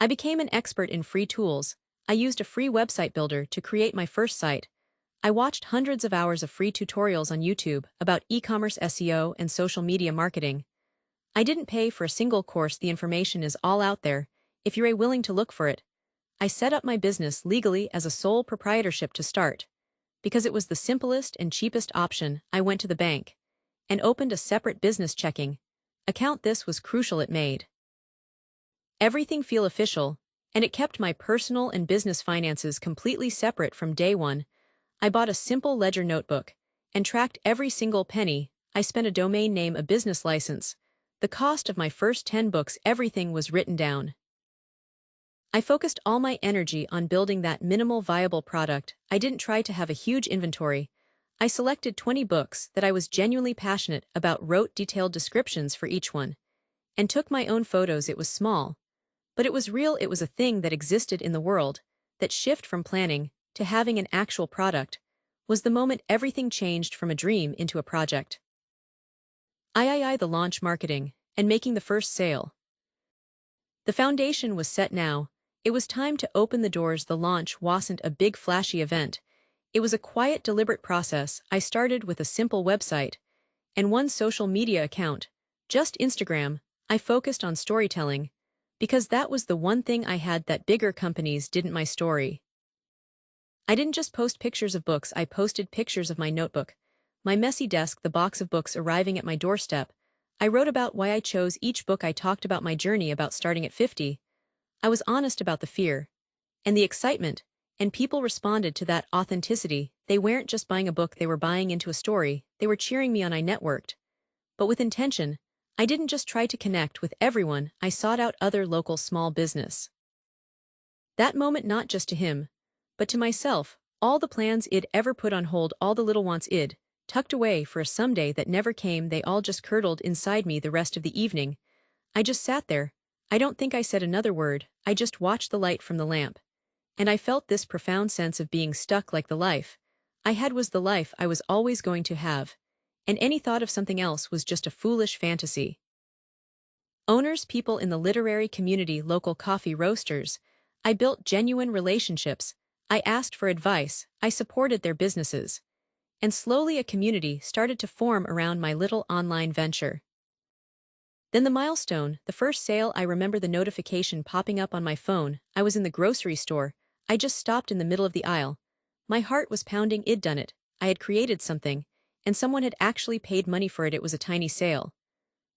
I became an expert in free tools. I used a free website builder to create my first site. I watched hundreds of hours of free tutorials on YouTube about e-commerce SEO and social media marketing. I didn't pay for a single course. The information is all out there, if you're willing to look for it. I set up my business legally as a sole proprietorship to start. Because it was the simplest and cheapest option, I went to the bank and opened a separate business checking account. This was crucial. It made everything feel official, and it kept my personal and business finances completely separate from day one. I bought a simple ledger notebook and tracked every single penny. I spent a domain name, a business license, the cost of my first 10 books. Everything was written down. I focused all my energy on building that minimal viable product. I didn't try to have a huge inventory. I selected 20 books that I was genuinely passionate about, wrote detailed descriptions for each one, and took my own photos. It was small, but it was real. It was a thing that existed in the world. That shift from planning to having an actual product was the moment everything changed from a dream into a project. The launch, marketing, and making the first sale. The foundation was set now. It was time to open the doors. The launch wasn't a big flashy event. It was a quiet, deliberate process. I started with a simple website and one social media account, just Instagram. I focused on storytelling, because that was the one thing I had that bigger companies didn't: my story. I didn't just post pictures of books. I posted pictures of my notebook, my messy desk, the box of books arriving at my doorstep. I wrote about why I chose each book. I talked about my journey, about starting at 50. I was honest about the fear and the excitement, and people responded to that authenticity. They weren't just buying a book, they were buying into a story. They were cheering me on. I networked, but with intention. I didn't just try to connect with everyone. I sought out other local small business. That moment, not just to him, but to myself. All the plans I'd ever put on hold, all the little wants I'd tucked away for a someday that never came, they all just curdled inside me. The rest of the evening, I just sat there. I don't think I said another word. I just watched the light from the lamp. And I felt this profound sense of being stuck, like the life I had was the life I was always going to have, and any thought of something else was just a foolish fantasy. Owners, people in the literary community, local coffee roasters. I built genuine relationships. I asked for advice. I supported their businesses. And slowly a community started to form around my little online venture. Then the milestone, the first sale. I remember the notification popping up on my phone. I was in the grocery store. I just stopped in the middle of the aisle. My heart was pounding. I'd done it. I had created something, and someone had actually paid money for it. It was a tiny sale,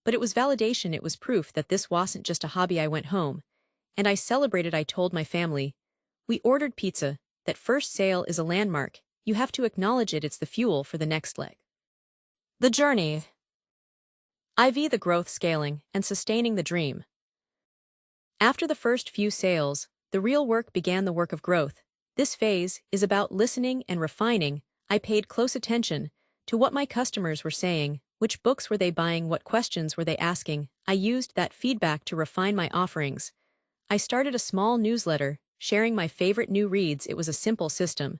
but it was validation. It was proof that this wasn't just a hobby. I went home, and I celebrated. I told my family. We ordered pizza. That first sale is a landmark. You have to acknowledge it. It's the fuel for the next leg. The journey. The growth, scaling, and sustaining the dream. After the first few sales, the real work began, the work of growth. This phase is about listening and refining. I paid close attention to what my customers were saying. Which books were they buying? What questions were they asking? I used that feedback to refine my offerings. I started a small newsletter, sharing my favorite new reads. It was a simple system,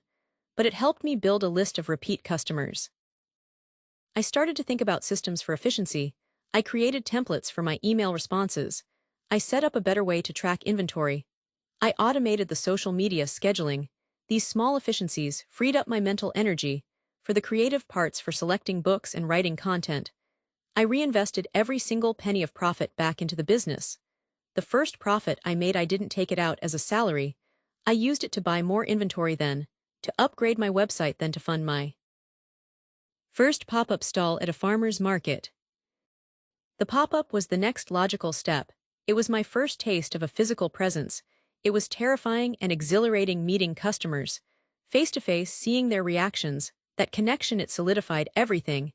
but it helped me build a list of repeat customers. I started to think about systems for efficiency. I created templates for my email responses. I set up a better way to track inventory. I automated the social media scheduling. These small efficiencies freed up my mental energy for the creative parts, for selecting books and writing content. I reinvested every single penny of profit back into the business. The first profit I made, I didn't take it out as a salary. I used it to buy more inventory, then to upgrade my website, then to fund my first pop-up stall at a farmer's market. The pop-up was the next logical step. It was my first taste of a physical presence. It was terrifying and exhilarating, meeting customers face to face, seeing their reactions. That connection, it solidified everything.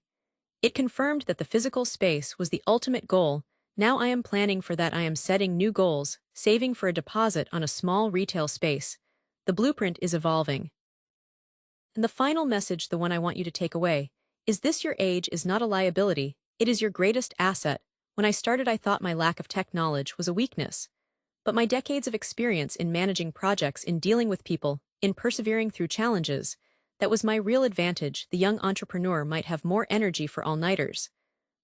It confirmed that the physical space was the ultimate goal. Now I am planning for that. I am setting new goals, saving for a deposit on a small retail space. The blueprint is evolving. And the final message, the one I want you to take away, is this: your age is not a liability, it is your greatest asset. When I started, I thought my lack of tech knowledge was a weakness. But my decades of experience in managing projects, in dealing with people, in persevering through challenges, that was my real advantage. The young entrepreneur might have more energy for all-nighters.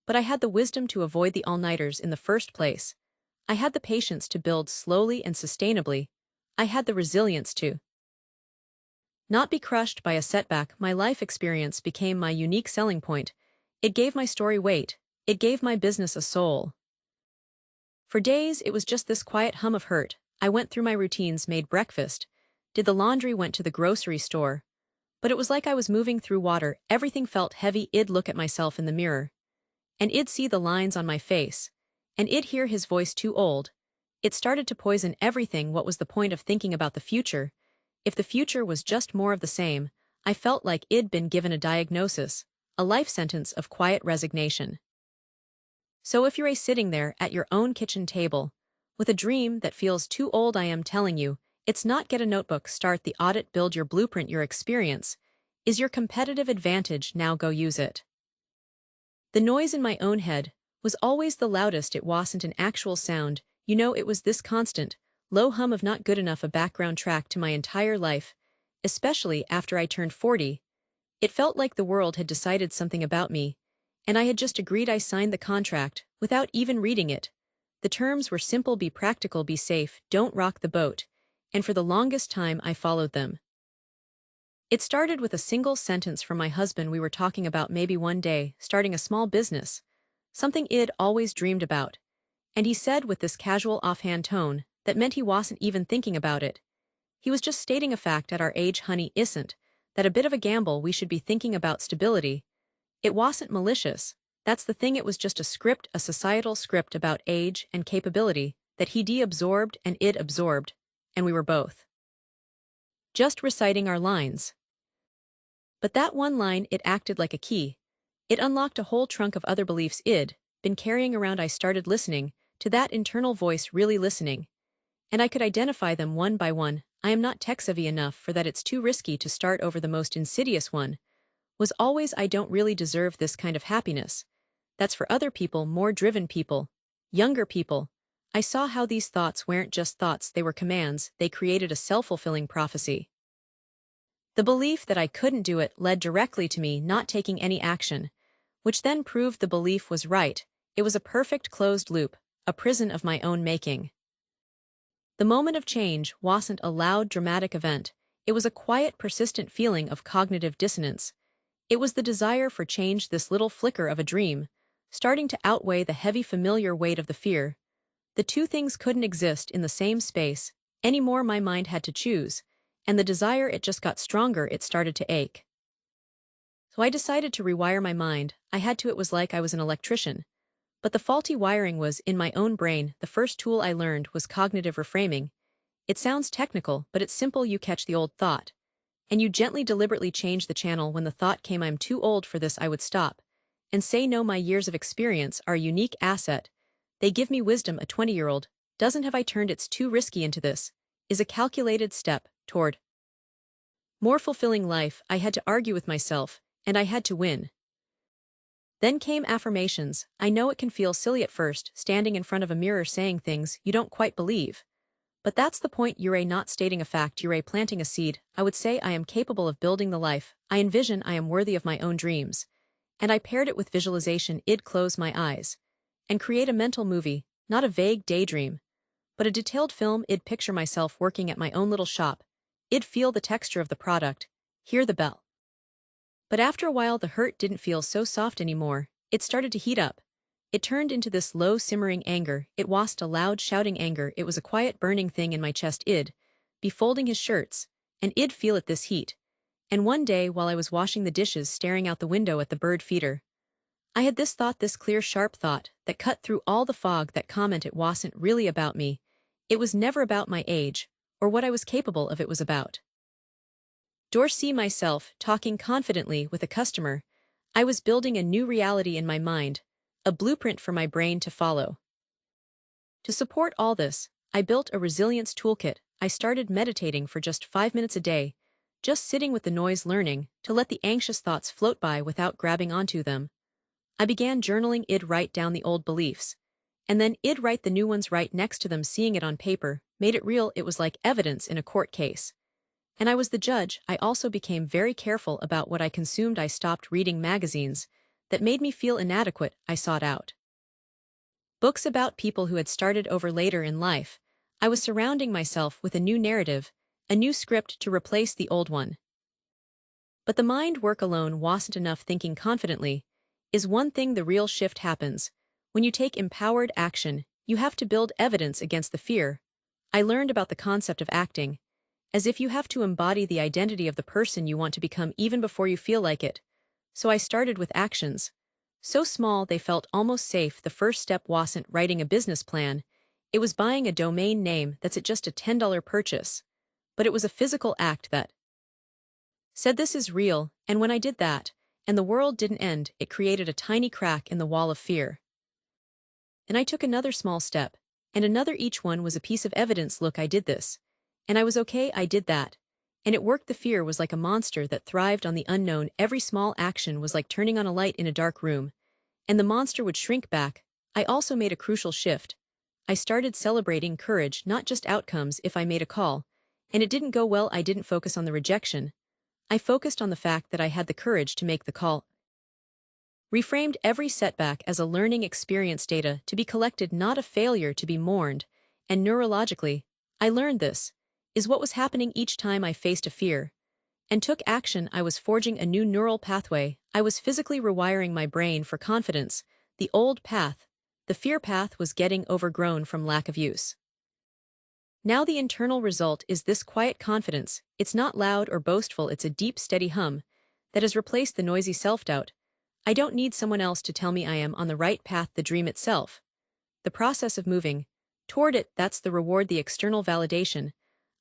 But I had the wisdom to avoid the all-nighters in the first place. I had the patience to build slowly and sustainably. I had the resilience to not be crushed by a setback. My life experience became my unique selling point. It gave my story weight. It gave my business a soul. For days, it was just this quiet hum of hurt. I went through my routines, made breakfast, did the laundry, went to the grocery store. But it was like I was moving through water. Everything felt heavy. I'd look at myself in the mirror, and I'd see the lines on my face, and I'd hear his voice: too old. It started to poison everything. What was the point of thinking about the future if the future was just more of the same? I felt like I'd been given a diagnosis, a life sentence of quiet resignation. So if you're sitting there at your own kitchen table, with a dream that feels too old, I am telling you, it's not. Get a notebook, start the audit, build your blueprint. Your experience is your competitive advantage. Now go use it. The noise in my own head was always the loudest. It wasn't an actual sound, it was this constant, low hum of not good enough, a background track to my entire life. Especially after I turned 40, it felt like the world had decided something about me, and I had just agreed. I signed the contract without even reading it. The terms were simple: be practical, be safe, don't rock the boat. And for the longest time I followed them. It started with a single sentence from my husband. We were talking about maybe one day starting a small business, something I'd always dreamed about. And he said, with this casual, offhand tone that meant he wasn't even thinking about it, he was just stating a fact: at our age, honey, isn't that a bit of a gamble? We should be thinking about stability. It wasn't malicious. That's the thing. It was just a script, a societal script about age and capability that he'd absorbed and I'd absorbed, and we were both just reciting our lines. But that one line, it acted like a key. It unlocked a whole trunk of other beliefs I'd been carrying around. I started listening to that internal voice, really listening, and I could identify them one by one. I am not tech-savvy enough for that. It's too risky to start over. The most insidious one was always: I don't really deserve this kind of happiness. That's for other people, more driven people, younger people. I saw how these thoughts weren't just thoughts, they were commands. They created a self-fulfilling prophecy. The belief that I couldn't do it led directly to me not taking any action, which then proved the belief was right. It was a perfect closed loop, a prison of my own making. The moment of change wasn't a loud, dramatic event. It was a quiet, persistent feeling of cognitive dissonance. It was the desire for change, this little flicker of a dream, starting to outweigh the heavy, familiar weight of the fear. The two things couldn't exist in the same space anymore. My mind had to choose, and the desire, it just got stronger. It started to ache. So I decided to rewire my mind. I had to. It was like I was an electrician, but the faulty wiring was in my own brain. The first tool I learned was cognitive reframing. It sounds technical, but it's simple. You catch the old thought, and you gently, deliberately change the channel. When the thought came, I'm too old for this, I would stop and say, no, my years of experience are a unique asset. They give me wisdom a 20-year-old doesn't have. I turned it's too risky into this is a calculated step toward more fulfilling life. I had to argue with myself, and I had to win. Then came affirmations. I know it can feel silly at first, standing in front of a mirror saying things you don't quite believe. But that's the point. You're not stating a fact, you're planting a seed. I would say I am capable of building the life I envision. I am worthy of my own dreams. And I paired it with visualization. I'd close my eyes and create a mental movie, not a vague daydream, but a detailed film. I'd picture myself working at my own little shop. I'd feel the texture of the product, hear the bell. But after a while, the hurt didn't feel so soft anymore. It started to heat up. It turned into this low, simmering anger. It wasn't a loud, shouting anger. It was a quiet, burning thing in my chest. I'd be folding his shirts, and I'd feel it, this heat. And one day, while I was washing the dishes, staring out the window at the bird feeder, I had this thought, this clear, sharp thought that cut through all the fog. That comment, it wasn't really about me. It was never about my age or what I was capable of. It was about See myself talking confidently with a customer. I was building a new reality in my mind, a blueprint for my brain to follow. To support all this, I built a resilience toolkit. I started meditating for just 5 minutes a day, just sitting with the noise, learning to let the anxious thoughts float by without grabbing onto them. I began journaling. I'd write down the old beliefs, and then I'd write the new ones right next to them. Seeing it on paper made it real. It was like evidence in a court case. And I was the judge. I also became very careful about what I consumed. I stopped reading magazines that made me feel inadequate. I sought out books about people who had started over later in life. I was surrounding myself with a new narrative, a new script to replace the old one. But the mind work alone wasn't enough. Thinking confidently is one thing. The real shift happens when you take empowered action. You have to build evidence against the fear. I learned about the concept of acting, as if you have to embody the identity of the person you want to become even before you feel like it. So I started with actions. So small they felt almost safe. The first step wasn't writing a business plan. It was buying a domain name. That's it, just a $10 purchase. But it was a physical act that said this is real, and when I did that, and the world didn't end, it created a tiny crack in the wall of fear. And I took another small step, and another. Each one was a piece of evidence. Look, I did this. And I was okay. I did that. And it worked. The fear was like a monster that thrived on the unknown. Every small action was like turning on a light in a dark room, and the monster would shrink back. I also made a crucial shift. I started celebrating courage, not just outcomes. If I made a call, and it didn't go well, I didn't focus on the rejection. I focused on the fact that I had the courage to make the call. Reframed every setback as a learning experience, data to be collected, not a failure to be mourned. And neurologically, I learned this is what was happening each time I faced a fear and took action. I was forging a new neural pathway. I was physically rewiring my brain for confidence. The old path, the fear path, was getting overgrown from lack of use. Now the internal result is this quiet confidence. It's not loud or boastful. It's a deep, steady hum that has replaced the noisy self-doubt. I don't need someone else to tell me I am on the right path. The dream itself, the process of moving toward it, that's the reward. The external validation,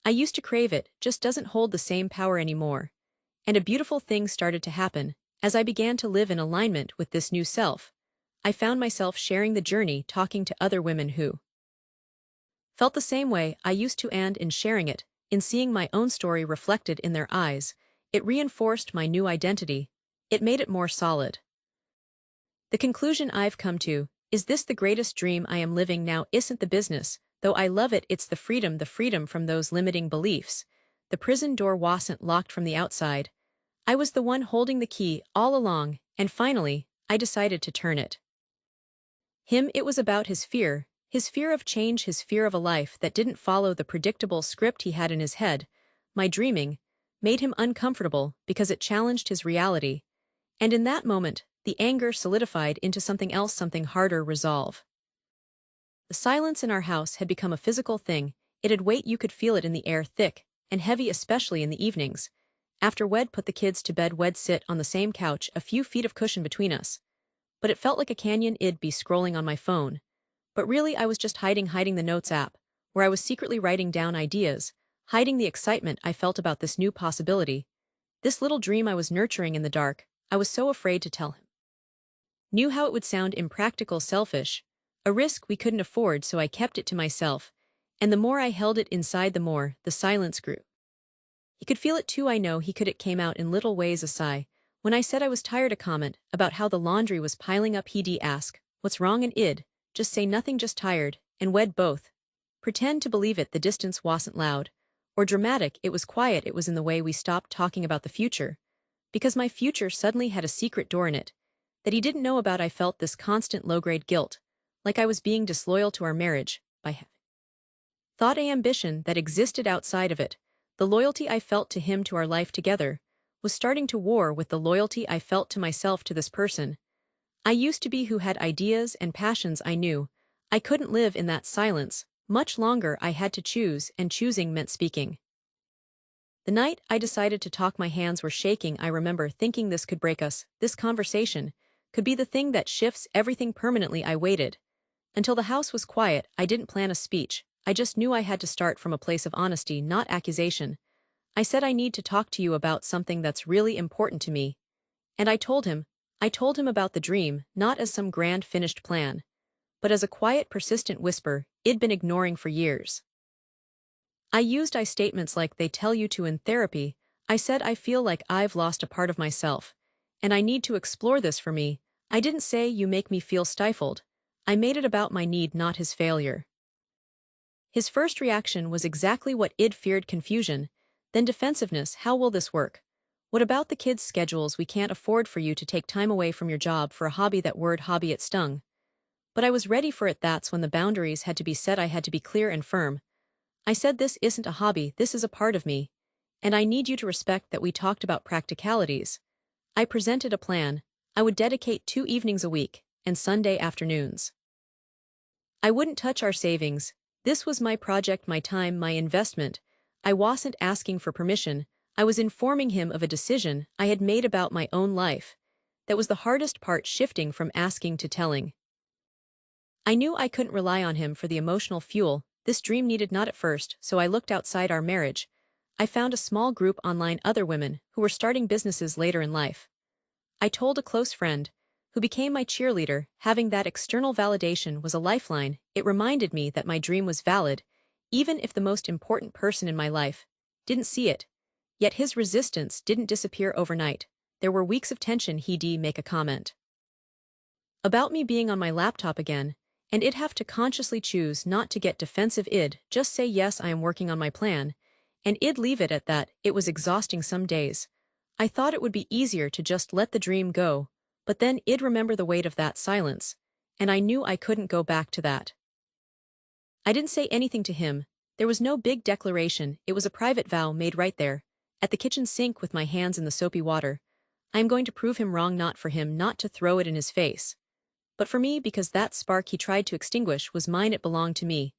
I used to crave it, just doesn't hold the same power anymore. And a beautiful thing started to happen. As I began to live in alignment with this new self, I found myself sharing the journey, talking to other women who felt the same way I used to, and in sharing it, in seeing my own story reflected in their eyes, it reinforced my new identity. It made it more solid. The conclusion I've come to is this: the greatest dream I am living now isn't the business, though I love it. It's the freedom from those limiting beliefs. The prison door wasn't locked from the outside. I was the one holding the key all along, and finally, I decided to turn it. It was about his fear of change, his fear of a life that didn't follow the predictable script he had in his head. My dreaming made him uncomfortable because it challenged his reality. And in that moment, the anger solidified into something else, something harder: resolve. The silence in our house had become a physical thing. It had weight. You could feel it in the air, thick and heavy, especially in the evenings. After we'd put the kids to bed, we'd sit on the same couch, a few feet of cushion between us. But it felt like a canyon. I'd be scrolling on my phone, but really I was just hiding the notes app, where I was secretly writing down ideas, hiding the excitement I felt about this new possibility, this little dream I was nurturing in the dark. I was so afraid to tell him. Knew how it would sound: impractical, selfish, a risk we couldn't afford, so I kept it to myself, and the more I held it inside, the more the silence grew. He could feel it too, I know he could. It came out in little ways: a sigh when I said I was tired, a comment about how the laundry was piling up. He'd ask, "What's wrong?" and I'd just say, "Nothing, just tired," and we'd both pretend to believe it. The distance wasn't loud or dramatic, it was quiet. It was in the way we stopped talking about the future, because my future suddenly had a secret door in it that he didn't know about. I felt this constant low-grade guilt, like I was being disloyal to our marriage by having thought a ambition that existed outside of it. The loyalty I felt to him, to our life together, was starting to war with the loyalty I felt to myself, to this person I used to be, who had ideas and passions. I knew I couldn't live in that silence much longer. I had to choose, and choosing meant speaking. The night I decided to talk, my hands were shaking. I remember thinking this could break us. This conversation could be the thing that shifts everything permanently. I waited until the house was quiet. I didn't plan a speech. I just knew I had to start from a place of honesty, not accusation. I said I need to talk to you about something that's really important to me. And I told him about the dream, not as some grand finished plan, but as a quiet, persistent whisper I'd been ignoring for years. I used I statements like they tell you to in therapy. I said I feel like I've lost a part of myself, and I need to explore this for me. I didn't say you make me feel stifled. I made it about my need, not his failure. His first reaction was exactly what I'd feared: confusion, then defensiveness. How will this work? What about the kids' schedules? We can't afford for you to take time away from your job for a hobby. That word hobby, it stung. But I was ready for it. That's when the boundaries had to be set. I had to be clear and firm. I said, this isn't a hobby, this is a part of me. And I need you to respect that. We talked about practicalities. I presented a plan. I would dedicate 2 evenings a week, and Sunday afternoons. I wouldn't touch our savings. This was my project, my time, my investment. I wasn't asking for permission. I was informing him of a decision I had made about my own life. That was the hardest part, shifting from asking to telling. I knew I couldn't rely on him for the emotional fuel this dream needed, not at first, so I looked outside our marriage. I found a small group online, other women who were starting businesses later in life. I told a close friend, who became my cheerleader. Having that external validation was a lifeline. It reminded me that my dream was valid, even if the most important person in my life didn't see it. Yet his resistance didn't disappear overnight. There were weeks of tension. He'd make a comment about me being on my laptop again, and I'd have to consciously choose not to get defensive. I'd just say, yes, I am working on my plan, and I'd leave it at that. It was exhausting some days. I thought it would be easier to just let the dream go, but then I'd remember the weight of that silence, and I knew I couldn't go back to that. I didn't say anything to him. There was no big declaration. It was a private vow made right there, at the kitchen sink with my hands in the soapy water. I am going to prove him wrong, not for him, not to throw it in his face, but for me, because that spark he tried to extinguish was mine. It belonged to me,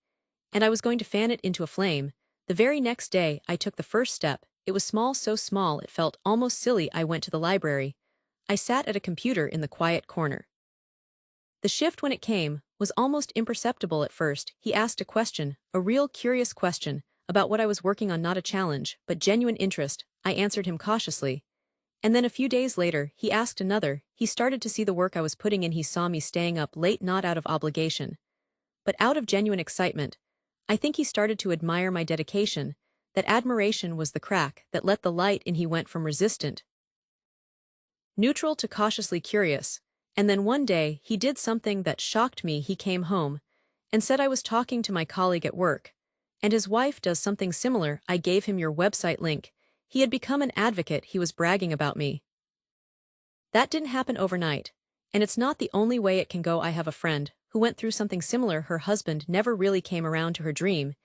and I was going to fan it into a flame. The very next day, I took the first step. It was small, so small it felt almost silly. I went to the library. I sat at a computer in the quiet corner. The shift, when it came, was almost imperceptible at first. He asked a question, a real curious question, about what I was working on, not a challenge, but genuine interest. I answered him cautiously. And then a few days later, he asked another. He started to see the work I was putting in. He saw me staying up late, not out of obligation, but out of genuine excitement. I think he started to admire my dedication. That admiration was the crack that let the light in. He went from resistant, neutral to cautiously curious. And then one day, he did something that shocked me. He came home and said I was talking to my colleague at work, and his wife does something similar. I gave him your website link. He had become an advocate. He was bragging about me. That didn't happen overnight, and it's not the only way it can go. I have a friend who went through something similar. Her husband never really came around to her dream.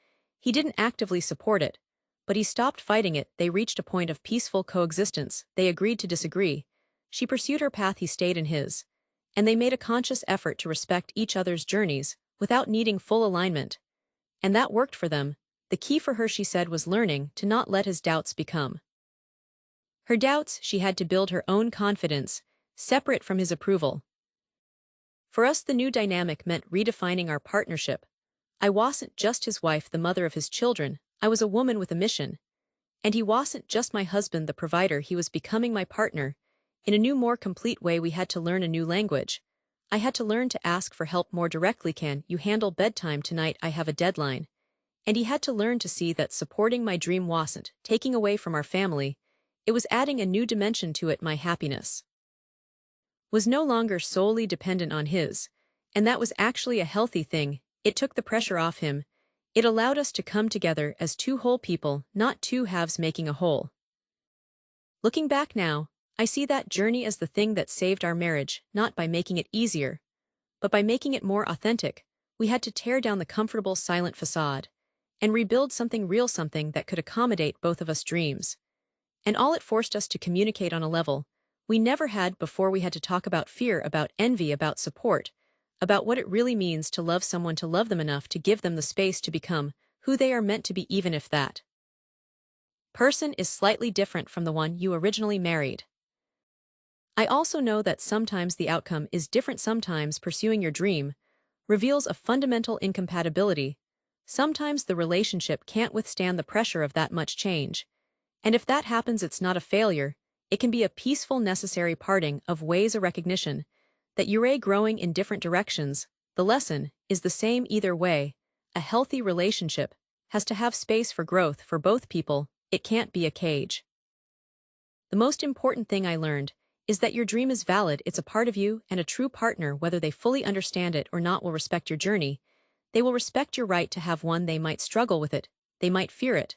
He didn't actively support it, but he stopped fighting it. They reached a point of peaceful coexistence. They agreed to disagree. She pursued her path, he stayed in his, and they made a conscious effort to respect each other's journeys without needing full alignment. And that worked for them. The key for her, she said, was learning to not let his doubts become her doubts. She had to build her own confidence, separate from his approval. For us, the new dynamic meant redefining our partnership. I wasn't just his wife, the mother of his children. I was a woman with a mission. And he wasn't just my husband, the provider. He was becoming my partner. In a new, more complete way. We had to learn a new language. I had to learn to ask for help more directly. Can you handle bedtime tonight? I have a deadline. And he had to learn to see that supporting my dream wasn't taking away from our family. It was adding a new dimension to it. My happiness was no longer solely dependent on his, and that was actually a healthy thing. It took the pressure off him. It allowed us to come together as two whole people, not two halves making a whole. Looking back now, I see that journey as the thing that saved our marriage, not by making it easier, but by making it more authentic. We had to tear down the comfortable, silent facade and rebuild something real, something that could accommodate both of us dreams. And all it forced us to communicate on a level we never had before. We had to talk about fear, about envy, about support, about what it really means to love someone, to love them enough to give them the space to become who they are meant to be, even if that person is slightly different from the one you originally married. I also know that sometimes the outcome is different. Sometimes pursuing your dream reveals a fundamental incompatibility. Sometimes the relationship can't withstand the pressure of that much change. And if that happens, it's not a failure. It can be a peaceful, necessary parting of ways, a recognition that you're growing in different directions. The lesson is the same either way. A healthy relationship has to have space for growth for both people. It can't be a cage. The most important thing I learned is that your dream is valid, it's a part of you, and a true partner, whether they fully understand it or not, will respect your journey. They will respect your right to have one. They might struggle with it, they might fear it.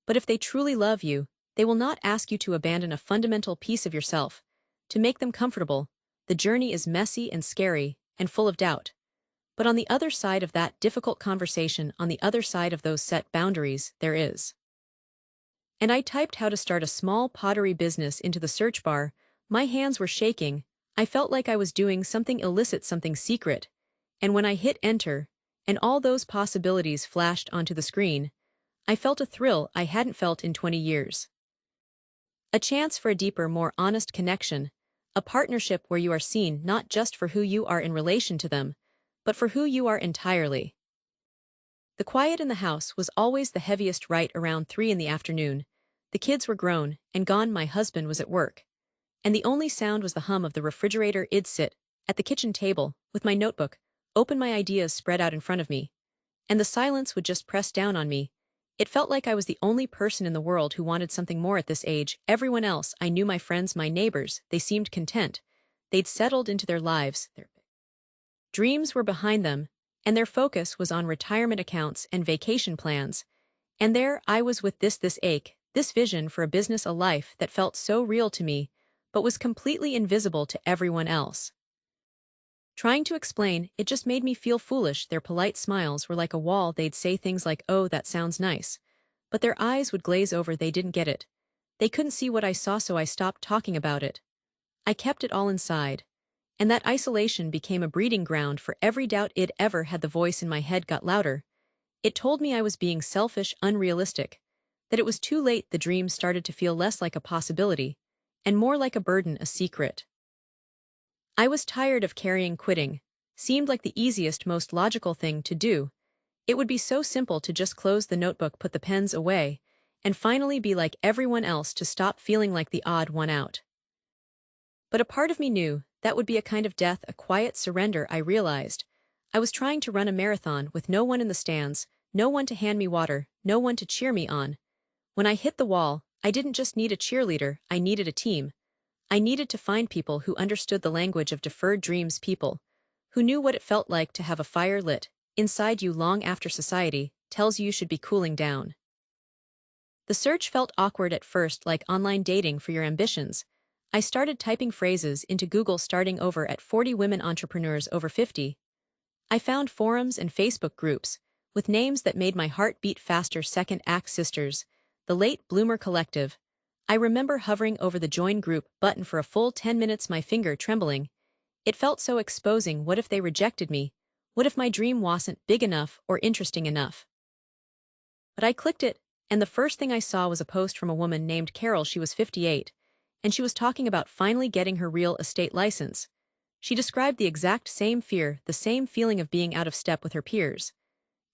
But if they truly love you, they will not ask you to abandon a fundamental piece of yourself to make them comfortable. The journey is messy and scary and full of doubt. But on the other side of that difficult conversation, on the other side of those set boundaries, there is. And I typed how to start a small pottery business into the search bar. My hands were shaking. I felt like I was doing something illicit, something secret. And when I hit enter, and all those possibilities flashed onto the screen, I felt a thrill I hadn't felt in 20 years. A chance for a deeper, more honest connection, a partnership where you are seen not just for who you are in relation to them, but for who you are entirely. The quiet in the house was always the heaviest right around 3 in the afternoon. The kids were grown and gone, my husband was at work. And the only sound was the hum of the refrigerator. I'd sit at the kitchen table with my notebook, open, my ideas spread out in front of me. And the silence would just press down on me. It felt like I was the only person in the world who wanted something more at this age. Everyone else, I knew, my friends, my neighbors, they seemed content. They'd settled into their lives. Their dreams were behind them, and their focus was on retirement accounts and vacation plans. And there I was with this ache, this vision for a business, a life that felt so real to me, but was completely invisible to everyone else. Trying to explain, it just made me feel foolish. Their polite smiles were like a wall. They'd say things like, "Oh, that sounds nice." But their eyes would glaze over. They didn't get it. They couldn't see what I saw, so I stopped talking about it. I kept it all inside. And that isolation became a breeding ground for every doubt I'd ever had. The voice in my head got louder. It told me I was being selfish, unrealistic, that it was too late. The dream started to feel less like a possibility, and more like a burden, a secret. I was tired of carrying. Quitting seemed like the easiest, most logical thing to do. It would be so simple to just close the notebook, put the pens away, and finally be like everyone else, to stop feeling like the odd one out. But a part of me knew that would be a kind of death, a quiet surrender. I realized I was trying to run a marathon with no one in the stands, no one to hand me water, no one to cheer me on. When I hit the wall, I didn't just need a cheerleader, I needed a team. I needed to find people who understood the language of deferred dreams, people who knew what it felt like to have a fire lit inside you long after society tells you should be cooling down. The search felt awkward at first, like online dating for your ambitions. I started typing phrases into Google, starting over at 40 women entrepreneurs over 50. I found forums and Facebook groups with names that made my heart beat faster. Second Act Sisters, the Late Bloomer Collective. I remember hovering over the join group button for a full 10 minutes, my finger trembling. It felt so exposing. What if they rejected me? What if my dream wasn't big enough or interesting enough? But I clicked it, and the first thing I saw was a post from a woman named Carol. She was 58, and she was talking about finally getting her real estate license. She described the exact same fear, the same feeling of being out of step with her peers.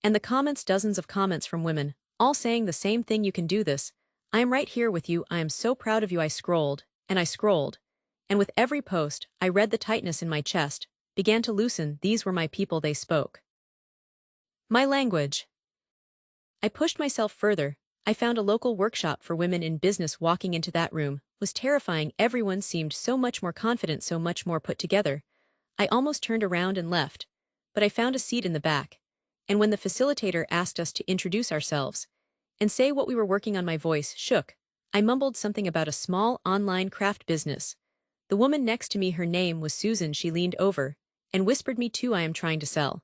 And the comments, dozens of comments from women, all saying the same thing: "You can do this. I am right here with you. I am so proud of you." I scrolled, and I scrolled. And with every post, I read the tightness in my chest began to loosen. These were my people. They spoke my language. I pushed myself further. I found a local workshop for women in business. Walking into that room was terrifying. Everyone seemed so much more confident, so much more put together. I almost turned around and left, but I found a seat in the back. And when the facilitator asked us to introduce ourselves and say what we were working on, my voice shook. I mumbled something about a small online craft business. The woman next to me, her name was Susan. She leaned over and whispered me too. "I am trying to sell